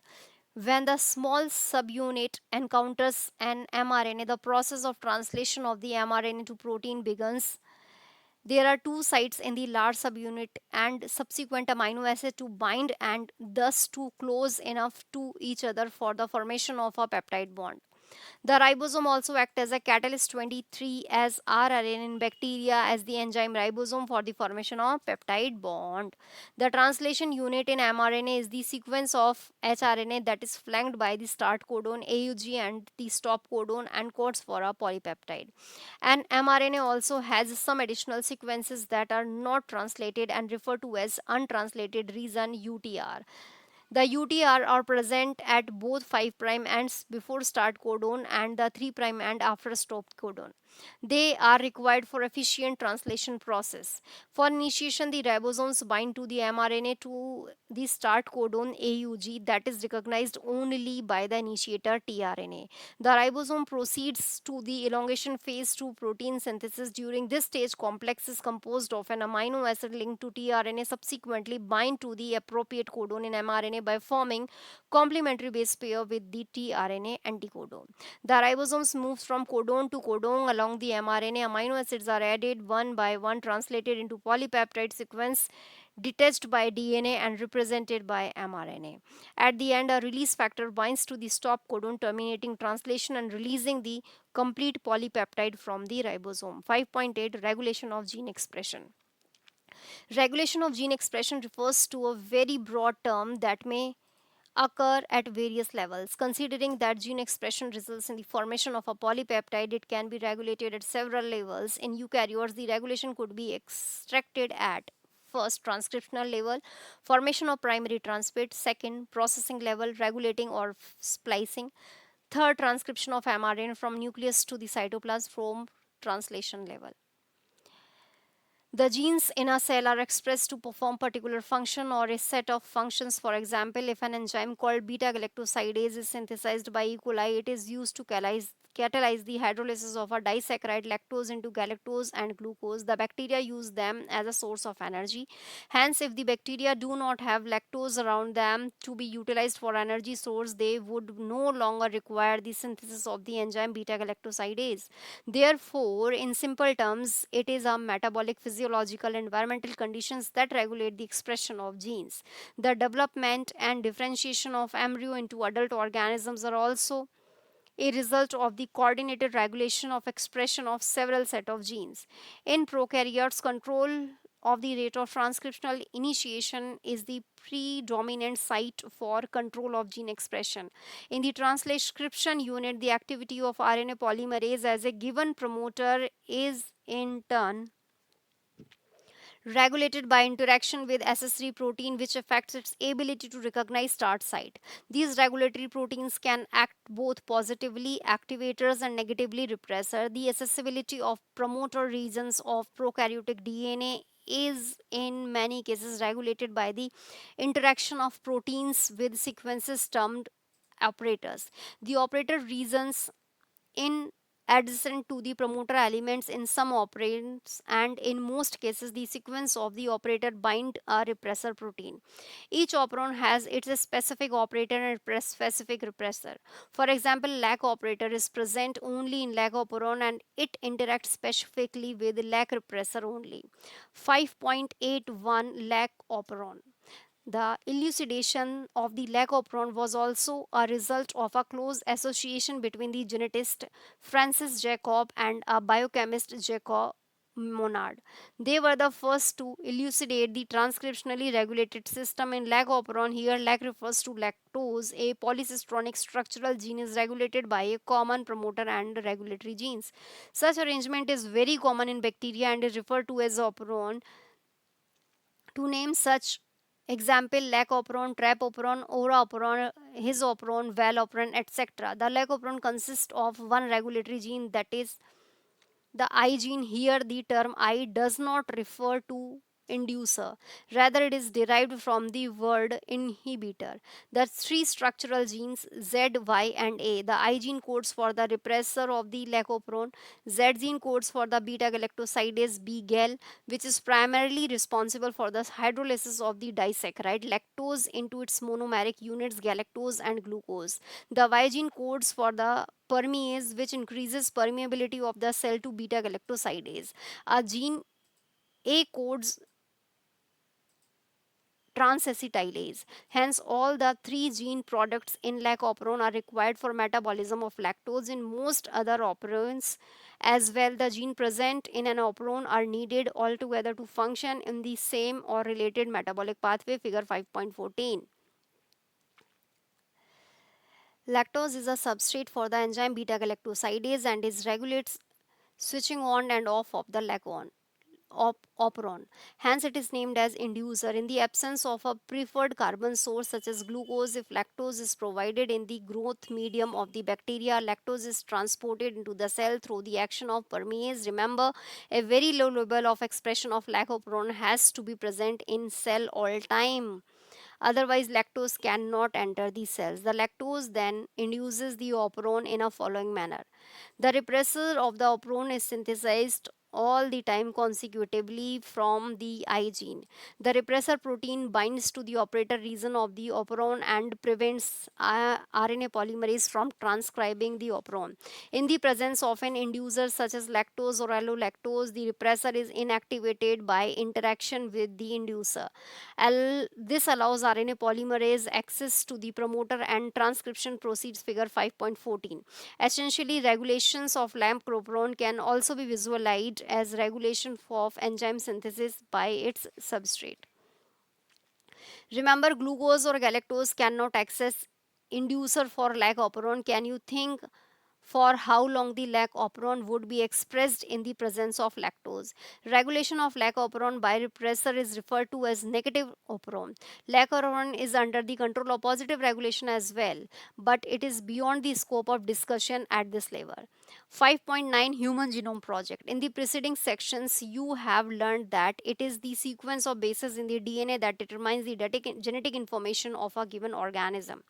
When the small subunit encounters an mRNA, the process of translation of the mRNA to protein begins. There are two sites in the large subunit and subsequent amino acid to bind and thus to close enough to each other for the formation of a peptide bond. The ribosome also acts as a catalyst 23 as RNA in bacteria as the enzyme ribosome for the formation of peptide bond. The translation unit in mRNA is the sequence of hRNA that is flanked by the start codon AUG and the stop codon and codes for a polypeptide. And mRNA also has some additional sequences that are not translated and referred to as untranslated region UTR. The UTR are present at both 5' ends before start codon and the 3' end after stop codon. They are required for efficient translation process. For initiation, the ribosomes bind to the mRNA to the start codon AUG that is recognized only by the initiator tRNA. The ribosome proceeds to the elongation phase to protein synthesis. During this stage, complexes composed of an amino acid linked to tRNA subsequently bind to the appropriate codon in mRNA by forming complementary base pair with the tRNA anticodon. The ribosomes moves from codon to codon along the mRNA. Amino acids are added one by one, translated into polypeptide sequence detached by DNA and represented by mRNA. At the end, a release factor binds to the stop codon, terminating translation and releasing the complete polypeptide from the ribosome. 5.8 Regulation of gene expression. Regulation of gene expression refers to a very broad term that may occur at various levels. Considering that gene expression results in the formation of a polypeptide, it can be regulated at several levels. In eukaryotes, the regulation could be extracted at first transcriptional level, formation of primary transcript; second, processing level, regulating or splicing; third, transcription of mRNA from nucleus to the cytoplasm; from translation level. The genes in a cell are expressed to perform particular function or a set of functions. For example, if an enzyme called beta-galactosidase is synthesized by E. coli, it is used to catalyze the hydrolysis of a disaccharide lactose into galactose and glucose. The bacteria use them as a source of energy. Hence, if the bacteria do not have lactose around them to be utilized for energy source, they would no longer require the synthesis of the enzyme beta-galactosidase. Therefore, in simple terms, it is a metabolic, physiological, environmental conditions that regulate the expression of genes. The development and differentiation of embryo into adult organisms are also a result of the coordinated regulation of expression of several set of genes. In prokaryotes, control of the rate of transcriptional initiation is the predominant site for control of gene expression. In the transcription unit, the activity of RNA polymerase as a given promoter is in turn regulated by interaction with accessory protein which affects its ability to recognize start site. These regulatory proteins can act both positively activators and negatively repressor. The accessibility of promoter regions of prokaryotic DNA is in many cases regulated by the interaction of proteins with sequences termed operators. The operator regions in adjacent to the promoter elements in some operands, and in most cases the sequence of the operator bind a repressor protein. Each operon has its specific operator and specific repressor. For example, lac operator is present only in lac operon and it interacts specifically with lac repressor only. 5.81 Lac operon. The elucidation of the lac operon was also a result of a close association between the geneticist Francis Jacob and a biochemist Jacob Monod. They were the first to elucidate the transcriptionally regulated system in lac operon. Here, lac refers to lactose, a polycistronic structural gene is regulated by a common promoter and regulatory genes. Such arrangement is very common in bacteria and is referred to as operon. To name such Example, lac operon, trap operon, ora operon, his operon, val operon, etc. The lac operon consists of one regulatory gene, that is the I gene. Here the term I does not refer to inducer, rather it is derived from the word inhibitor. The three structural genes Z, Y and A. The I gene codes for the repressor of the lacoperon. Z gene codes for the beta galactosidase B-gal, which is primarily responsible for the hydrolysis of the disaccharide lactose into its monomeric units galactose and glucose. The Y gene codes for the permease, which increases permeability of the cell to beta galactosidase. A gene A codes transacetylase. Hence, all the three gene products in lac-operon are required for metabolism of lactose. In most other operons as well, the gene present in an operon are needed altogether to function in the same or related metabolic pathway. Figure 5.14. Lactose is a substrate for the enzyme beta galactosidase and is regulates switching on and off of the lagon operon. Hence, it is named as inducer. In the absence of a preferred carbon source such as glucose, if lactose is provided in the growth medium of the bacteria, lactose is transported into the cell through the action of permease. Remember, a very low level of expression of lacoperon has to be present in cell all time. Otherwise, lactose cannot enter the cells. The lactose then induces the operon in a following manner. The repressor of the operon is synthesized all the time consecutively from the I gene. The repressor protein binds to the operator region of the operon and prevents RNA polymerase from transcribing the operon. In the presence of an inducer such as lactose or allolactose, the repressor is inactivated by interaction with the inducer. This allows RNA polymerase access to the promoter and transcription proceeds. Figure 5.14. Essentially, regulations of lamp cropron can also be visualized as regulation of enzyme synthesis by its substrate. Remember, glucose or galactose cannot access inducer for lac operon. Can you think for how long the lac operon would be expressed in the presence of lactose? Regulation of lac operon by repressor is referred to as negative operon. Lac operon is under the control of positive regulation as well, but it is beyond the scope of discussion at this level. 5.9 Human Genome Project. In the preceding sections, you have learned that it is the sequence of bases in the DNA that determines the genetic information of a given organism.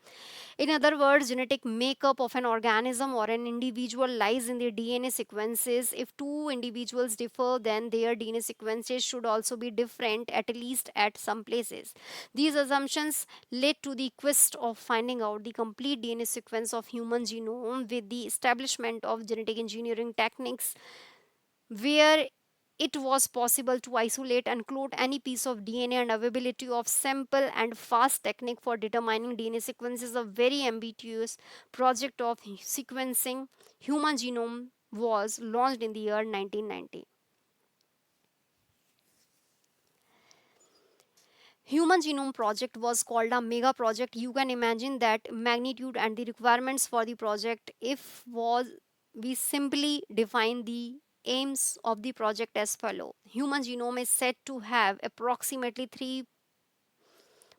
In other words, genetic makeup of an organism or an individual lies in their DNA sequences. If two individuals differ, then their DNA sequences should also be different, at least at some places. These assumptions led to the quest of finding out the complete DNA sequence of human genome with the establishment of genetic engineering techniques where it was possible to isolate and clone any piece of DNA, and availability of simple and fast technique for determining DNA sequences. A very ambitious project of sequencing human genome was launched in the year 1990. Human Genome Project was called a mega project. You can imagine that magnitude and the requirements for the project if was we simply define the aims of the project as follow. Human genome is said to have approximately 3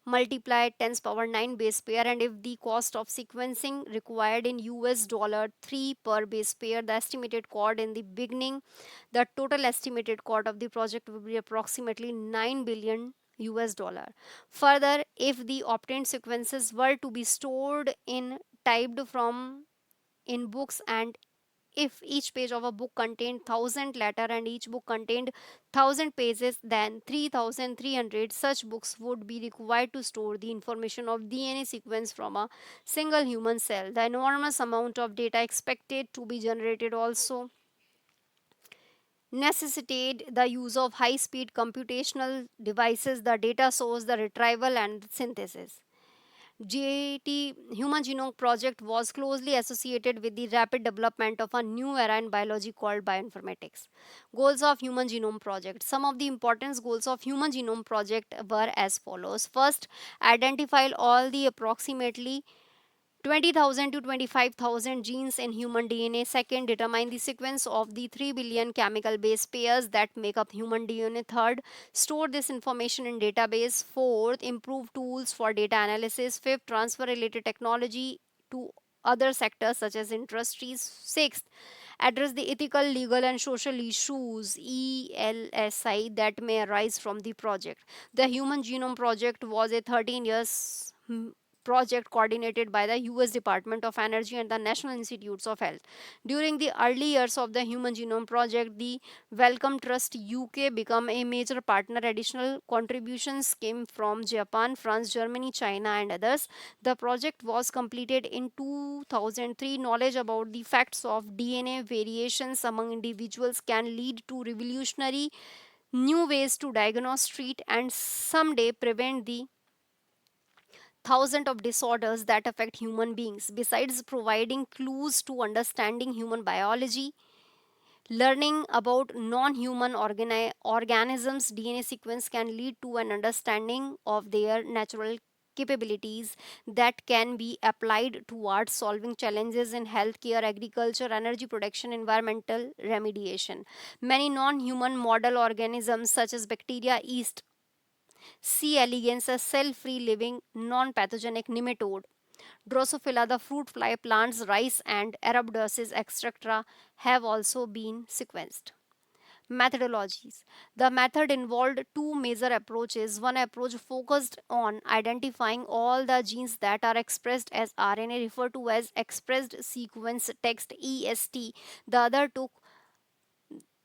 multiplied 10 power 9 base pair, and if the cost of sequencing required in US dollar 3 per base pair, the estimated cost in the beginning, the total estimated cost of the project will be approximately 9 billion US dollar. Further, if the obtained sequences were to be stored in typed from in books, and if each page of a book contained 1000 letter and each book contained 1000 pages, then 3300 such books would be required to store the information of DNA sequence from a single human cell. The enormous amount of data expected to be generated also necessitate the use of high speed computational devices, the data source, the retrieval and synthesis. GAT Human Genome Project was closely associated with the rapid development of a new era in biology called bioinformatics. Goals of Human Genome Project. Some of the important goals of Human Genome Project were as follows. First, identify all the approximately 20,000 to 25,000 genes in human DNA. Second, determine the sequence of the 3 billion chemical base pairs that make up human DNA. Third, store this information in database. Fourth, improve tools for data analysis. Fifth, transfer related technology to other sectors such as industries. Sixth, address the ethical, legal, and social issues (ELSI) that may arise from the project. The Human Genome Project was a 13 years project coordinated by the US Department of Energy and the National Institutes of Health. During the early years of the Human Genome Project, the Wellcome Trust UK became a major partner. Additional contributions came from Japan, France, Germany, China, and others. The project was completed in 2003. Knowledge about the facts of DNA variations among individuals can lead to revolutionary new ways to diagnose, treat, and someday prevent the thousands of disorders that affect human beings. Besides providing clues to understanding human biology, learning about non human organisms' DNA sequence can lead to an understanding of their natural capabilities that can be applied towards solving challenges in healthcare, agriculture, energy production, environmental remediation. Many non human model organisms, such as bacteria, yeast, C. elegans, a cell free living non pathogenic nematode, Drosophila, the fruit fly plants, rice, and Arabidopsis, etc., have also been sequenced. Methodologies. The method involved two major approaches. One approach focused on identifying all the genes that are expressed as RNA, referred to as expressed sequence text EST. The other took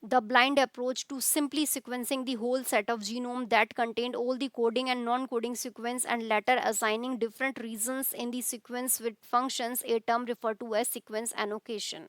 the blind approach to simply sequencing the whole set of genome that contained all the coding and non-coding sequence and later assigning different regions in the sequence with functions, a term referred to as sequence annotation.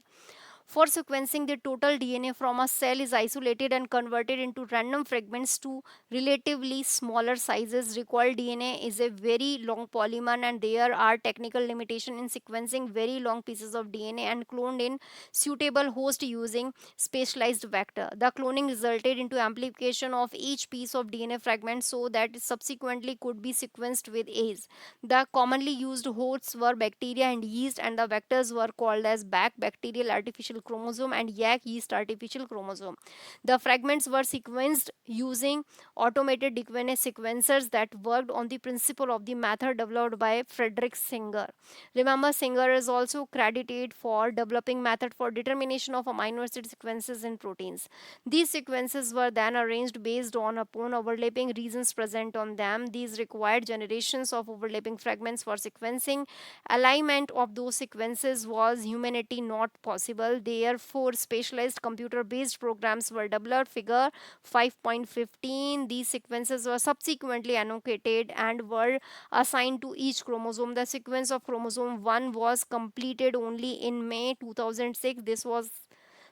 For sequencing, the total DNA from a cell is isolated and converted into random fragments to relatively smaller sizes. Recall DNA is a very long polymer and there are technical limitations in sequencing very long pieces of DNA and cloned in suitable host using specialized vector. The cloning resulted into amplification of each piece of DNA fragment so that it subsequently could be sequenced with ease. The commonly used hosts were bacteria and yeast, and the vectors were called as BAC, bacterial artificial chromosome, and YAC, yeast artificial chromosome. The fragments were sequenced using automated DNA sequencers that worked on the principle of the method developed by Frederick Singer. Remember, Singer is also credited for developing method for determination of amino acid sequences in proteins. These sequences were then arranged based on upon overlapping regions present on them. These required generations of overlapping fragments for sequencing. Alignment of those sequences was humanity not possible. Therefore, specialized computer-based programs were developed. Figure 5.15. These sequences were subsequently annotated and were assigned to each chromosome. The sequence of chromosome 1 was completed only in May 2006. This was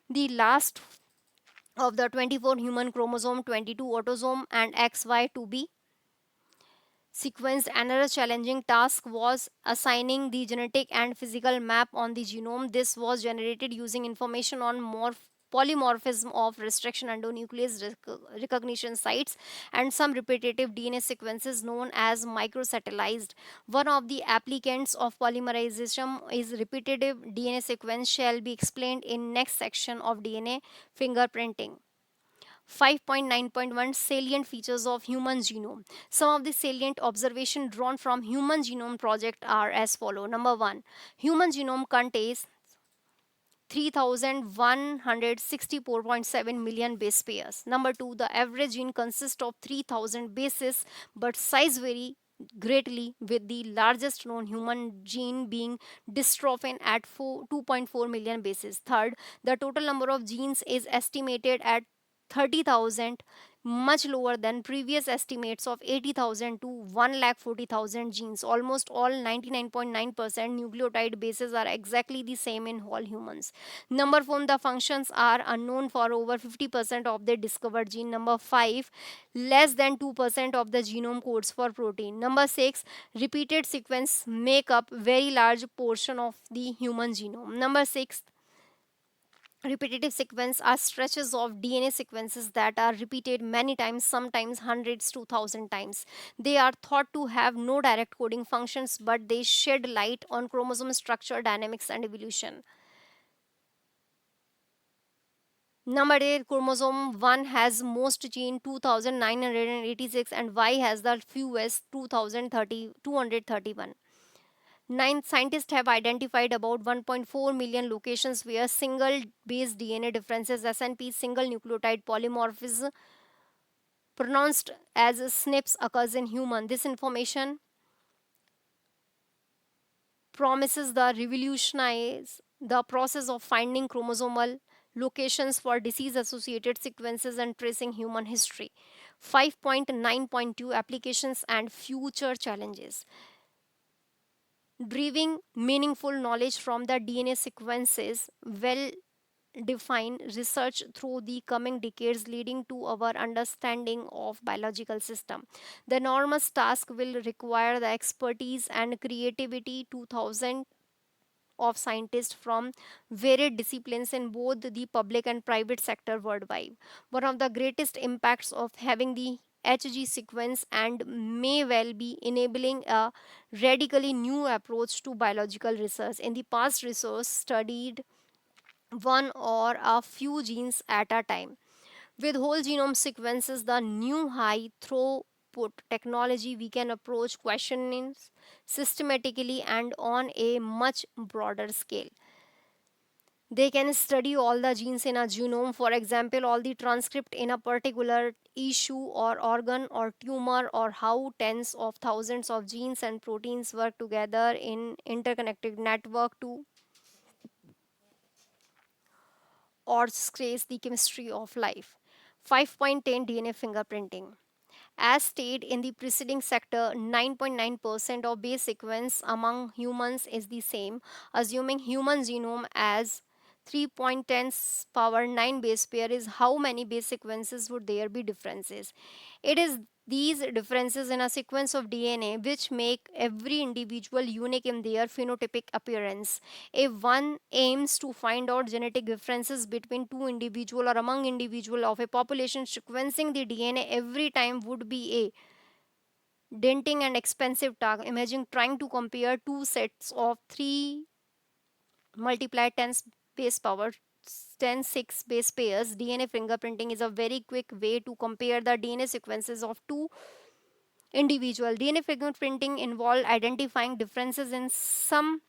the last of the 24 human chromosome, 22 autosome, and XY to be sequenced. Another challenging task was assigning the genetic and physical map on the genome. This was generated using information on polymorphism of restriction endonuclease recognition sites and some repetitive DNA sequences known as microsatellized. One of the applicants of polymerization is repetitive DNA sequence shall be explained in next section of DNA fingerprinting. 5.9.1 Salient features of human genome. Some of the salient observations drawn from human genome project are as follow. Number 1, human genome contains 3164.7 million base pairs. Number 2, the average gene consists of 3000 bases but size vary greatly, with the largest known human gene being dystrophin at 2.4 million bases. Third, the total number of genes is estimated at 30,000, much lower than previous estimates of 80,000 to 1,40,000 genes. Almost all 99.9% nucleotide bases are exactly the same in all humans. Number 4, the functions are unknown for over 50% of the discovered gene. Number 5, less than 2% of the genome codes for protein. Number 6, repeated sequence make up very large portion of the human genome. Number 6, Repetitive sequence are stretches of DNA sequences that are repeated many times, sometimes hundreds to thousand times. They are thought to have no direct coding functions, but they shed light on chromosome structure, dynamics, and evolution. Number 8, chromosome 1 has most gene 2986 and Y has the fewest 231. Nine scientists have identified about 1.4 million locations where single base DNA differences SNP single nucleotide polymorphism pronounced as SNPs occurs in human. This information promises the revolutionize the process of finding chromosomal locations for disease associated sequences and tracing human history. 5.9.2 applications and future challenges. Deriving meaningful knowledge from the DNA sequences will define research through the coming decades, leading to our understanding of biological system. The enormous task will require the expertise and creativity 2000 of scientists from varied disciplines in both the public and private sector worldwide. One of the greatest impacts of having the HG sequence and may well be enabling a radically new approach to biological research. In the past, research studied one or a few genes at a time. With whole genome sequences, the new high throughput technology, we can approach questions systematically and on a much broader scale. They can study all the genes in a genome, for example, all the transcript in a particular issue or organ or tumor, or how tens of thousands of genes and proteins work together in interconnected network to orchestrate the chemistry of life. 5.10 DNA fingerprinting. As stated in the preceding sector, 9.9% of base sequence among humans is the same, assuming human genome as 3.10 power 9 base pair is how many base sequences would there be differences. It is these differences in a sequence of DNA which make every individual unique in their phenotypic appearance. If one aims to find out genetic differences between two individual or among individual of a population, sequencing the DNA every time would be a daunting and expensive task. Imagine trying to compare two sets of 3 multiply 10 base power 10 6 base pairs. DNA fingerprinting is a very quick way to compare the DNA sequences of two individual. DNA fingerprinting involve identifying differences in some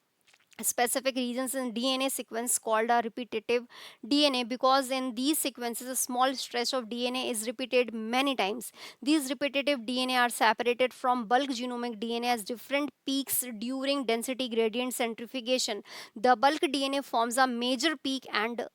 specific regions in DNA sequence called a repetitive DNA, because in these sequences a small stretch of DNA is repeated many times. These repetitive DNA are separated from bulk genomic DNA as different peaks during density gradient centrifugation. The bulk DNA forms a major peak and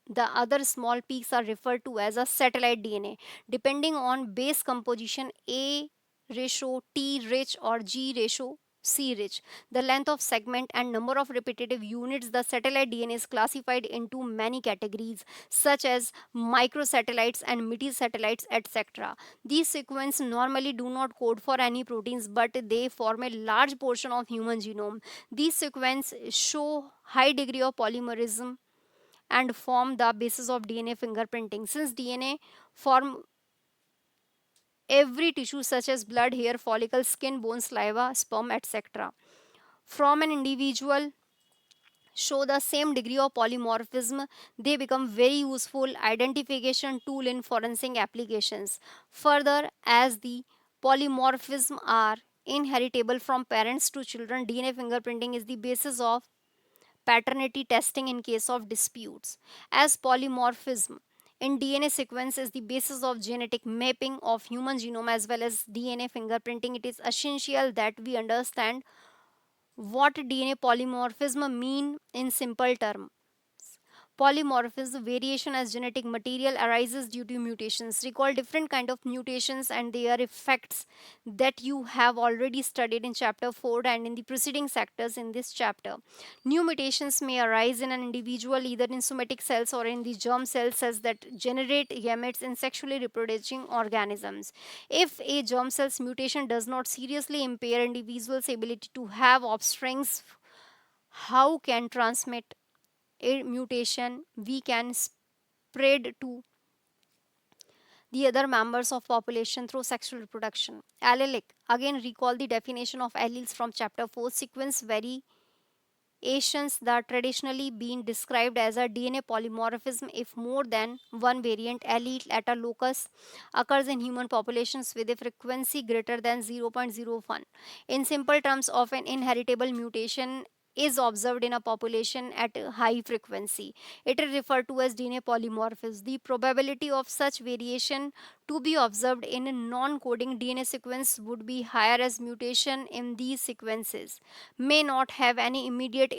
the other small peaks are referred to as a satellite DNA. Depending on base composition, A ratio T rich or G ratio C rich, the length of segment and number of repetitive units, the satellite DNA is classified into many categories such as microsatellites and metasatellites, etc. These sequences normally do not code for any proteins, but they form a large portion of human genome. These sequences show high degree of polymerism and form the basis of DNA fingerprinting. Since DNA form every tissue such as blood, hair, follicle, skin, bone, saliva, sperm, etc. from an individual show the same degree of polymorphism, they become very useful identification tool in forensic applications. Further, as the polymorphism are inheritable from parents to children, DNA fingerprinting is the basis of paternity testing in case of disputes. As polymorphism in DNA sequence is the basis of genetic mapping of human genome as well as DNA fingerprinting, it is essential that we understand what DNA polymorphism mean in simple terms. Polymorphism variation as genetic material arises due to mutations. Recall different kind of mutations and their effects that you have already studied in chapter 4 and in the preceding sectors in this chapter. New mutations may arise in an individual either in somatic cells or in the germ cell cells that generate gametes in sexually reproducing organisms. If a germ cell's mutation does not seriously impair individual's ability to have offsprings, how can transmit a mutation, we can spread to the other members of population through sexual reproduction. Allelic. Again, recall the definition of alleles from chapter 4. Sequence variations that traditionally been described as a DNA polymorphism if more than one variant allele at a locus occurs in human populations with a frequency greater than 0.01. In simple terms, of an inheritable mutation is observed in a population at a high frequency. It is referred to as DNA polymorphism. The probability of such variation to be observed in a non-coding DNA sequence would be higher, as mutation in these sequences may not have any immediate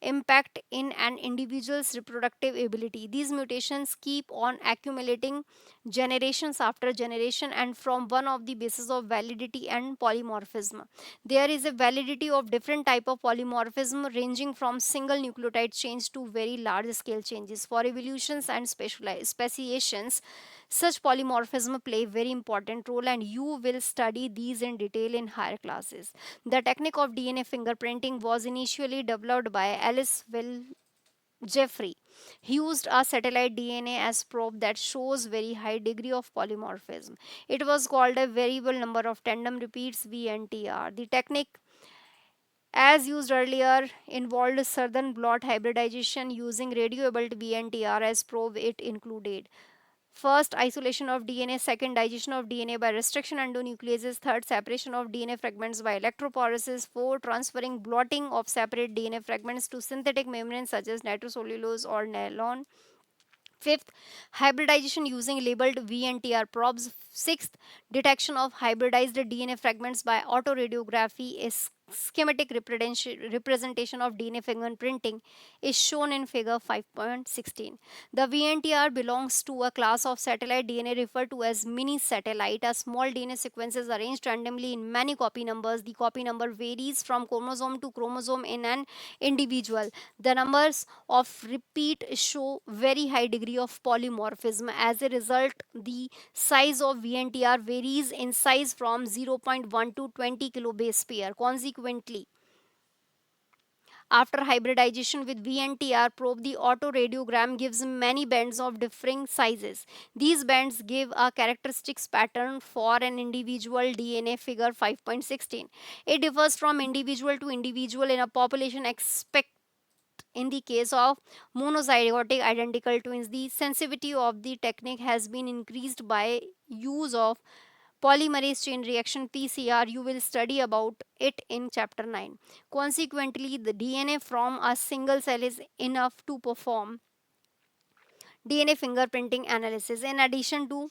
impact in an individual's reproductive ability. These mutations keep on accumulating generations after generation and from one of the bases of validity and polymorphism. There is a validity of different type of polymorphism ranging from single nucleotide change to very large scale changes. For evolutions and speciations, such polymorphism play very important role, and you will study these in detail in higher classes. The technique of DNA fingerprinting was initially developed by Alice Will Jeffrey. He used a satellite DNA as probe that shows very high degree of polymorphism. It was called a variable number of tandem repeats, VNTR. The technique, as used earlier, involved southern blot hybridization using radioable VNTR as probe. It included first, isolation of DNA. Second, digestion of DNA by restriction endonucleases. Third, separation of DNA fragments by electrophoresis. Four, transferring blotting of separate DNA fragments to synthetic membranes such as nitrocellulose or nylon. Fifth, hybridization using labeled VNTR probes. Sixth, detection of hybridized DNA fragments by autoradiography. A schematic representation of DNA fingerprinting is shown in figure 5.16. The VNTR belongs to a class of satellite DNA referred to as mini satellite. A small DNA sequence is arranged randomly in many copy numbers. The copy number varies from chromosome to chromosome in an individual. The numbers of repeat show very high degree of polymorphism. As a result, the size of VNTR varies in size from 0.1 to 20 kilobase pair. Consequently, after hybridization with VNTR probe, the autoradiogram gives many bands of differing sizes. These bands give a characteristics pattern for an individual DNA, figure 5.16. It differs from individual to individual in a population. Expect in the case of monozygotic identical twins, the sensitivity of the technique has been increased by use of polymerase chain reaction PCR. You will study about it in chapter 9. Consequently, the DNA from a single cell is enough to perform DNA fingerprinting analysis. In addition to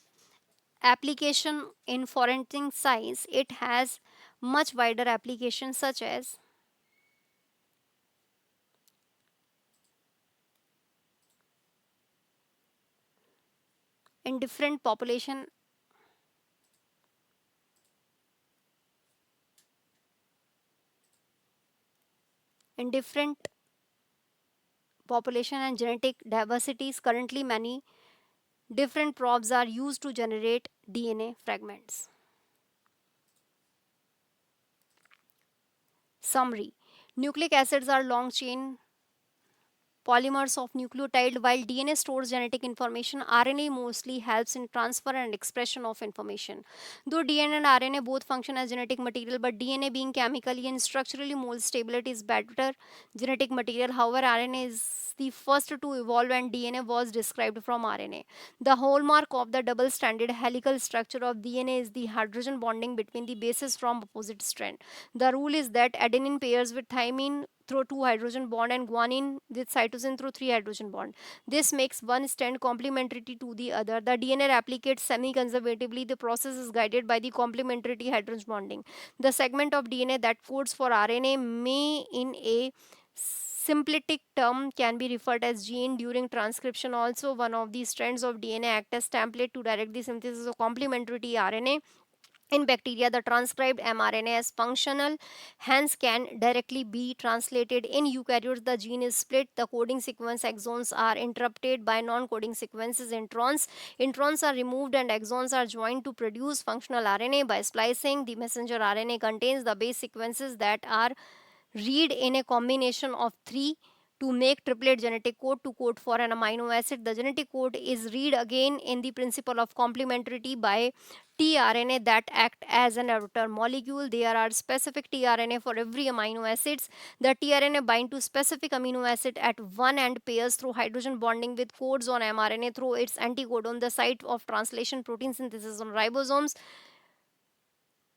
application in forensic science, it has much wider applications such as in different population in different population and genetic diversities. Currently, many different probes are used to generate DNA fragments. Summary: nucleic acids are long chain polymers of nucleotide. While DNA stores genetic information, RNA mostly helps in transfer and expression of information. Though DNA and RNA both function as genetic material, but DNA, being chemically and structurally more stable, it is better genetic material. However, RNA is the first to evolve and DNA was described from RNA. The hallmark of the double-stranded helical structure of DNA is the hydrogen bonding between the bases from opposite strand. The rule is that adenine pairs with thymine through 2 hydrogen bond and guanine with cytosine through 3 hydrogen bond. This makes one strand complementary to the other. The DNA replicates semi-conservatively. The process is guided by the complementarity hydrogen bonding. The segment of DNA that codes for RNA may, in a symplectic term, can be referred as gene. During transcription also, one of these strands of DNA act as template to direct the synthesis of complementary RNA. In bacteria, the transcribed mRNA is functional, hence can directly be translated. In eukaryotes, the gene is split. The coding sequence exons are interrupted by non-coding sequences introns. Introns are removed and exons are joined to produce functional RNA by splicing. The messenger RNA contains the base sequences that are read in a combination of three to make triplet genetic code to code for an amino acid. The genetic code is read again in the principle of complementarity by tRNA that act as an outer molecule. There are specific tRNA for every amino acids. The tRNA bind to specific amino acid at one end, pairs through hydrogen bonding with codes on mRNA through its anticodon, the site of translation protein synthesis on ribosomes,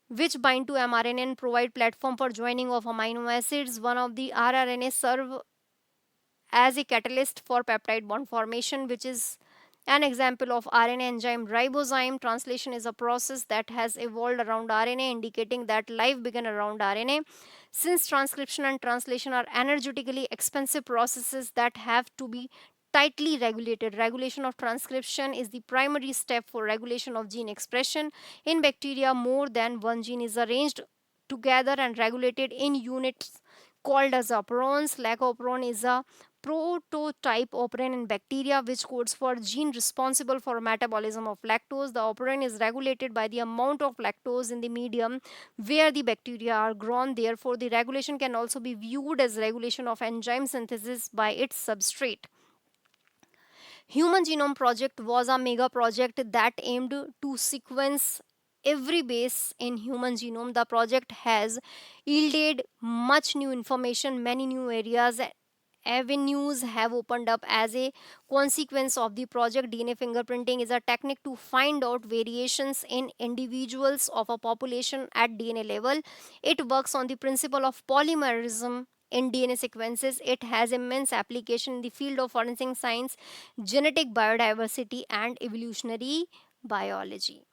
which bind to mRNA and provide platform for joining of amino acids. One of the rRNA serve as a catalyst for peptide bond formation, which is an example of RNA enzyme ribozyme. Translation is a process that has evolved around RNA, indicating that life began around RNA. Since transcription and translation are energetically expensive processes that have to be tightly regulated, regulation of transcription is the primary step for regulation of gene expression. In bacteria, more than one gene is arranged together and regulated in units called as operons. Lac operon is a prototype operon in bacteria which codes for gene responsible for metabolism of lactose. The operon is regulated by the amount of lactose in the medium where the bacteria are grown. Therefore, the regulation can also be viewed as regulation of enzyme synthesis by its substrate. Human Genome Project was a mega project that aimed to sequence every base in human genome. The project has yielded much new information, many new areas avenues have opened up as a consequence of the project. DNA fingerprinting is a technique to find out variations in individuals of a population at DNA level. It works on the principle of polymerism in DNA sequences. It has immense application in the field of forensic science, genetic biodiversity, and evolutionary biology.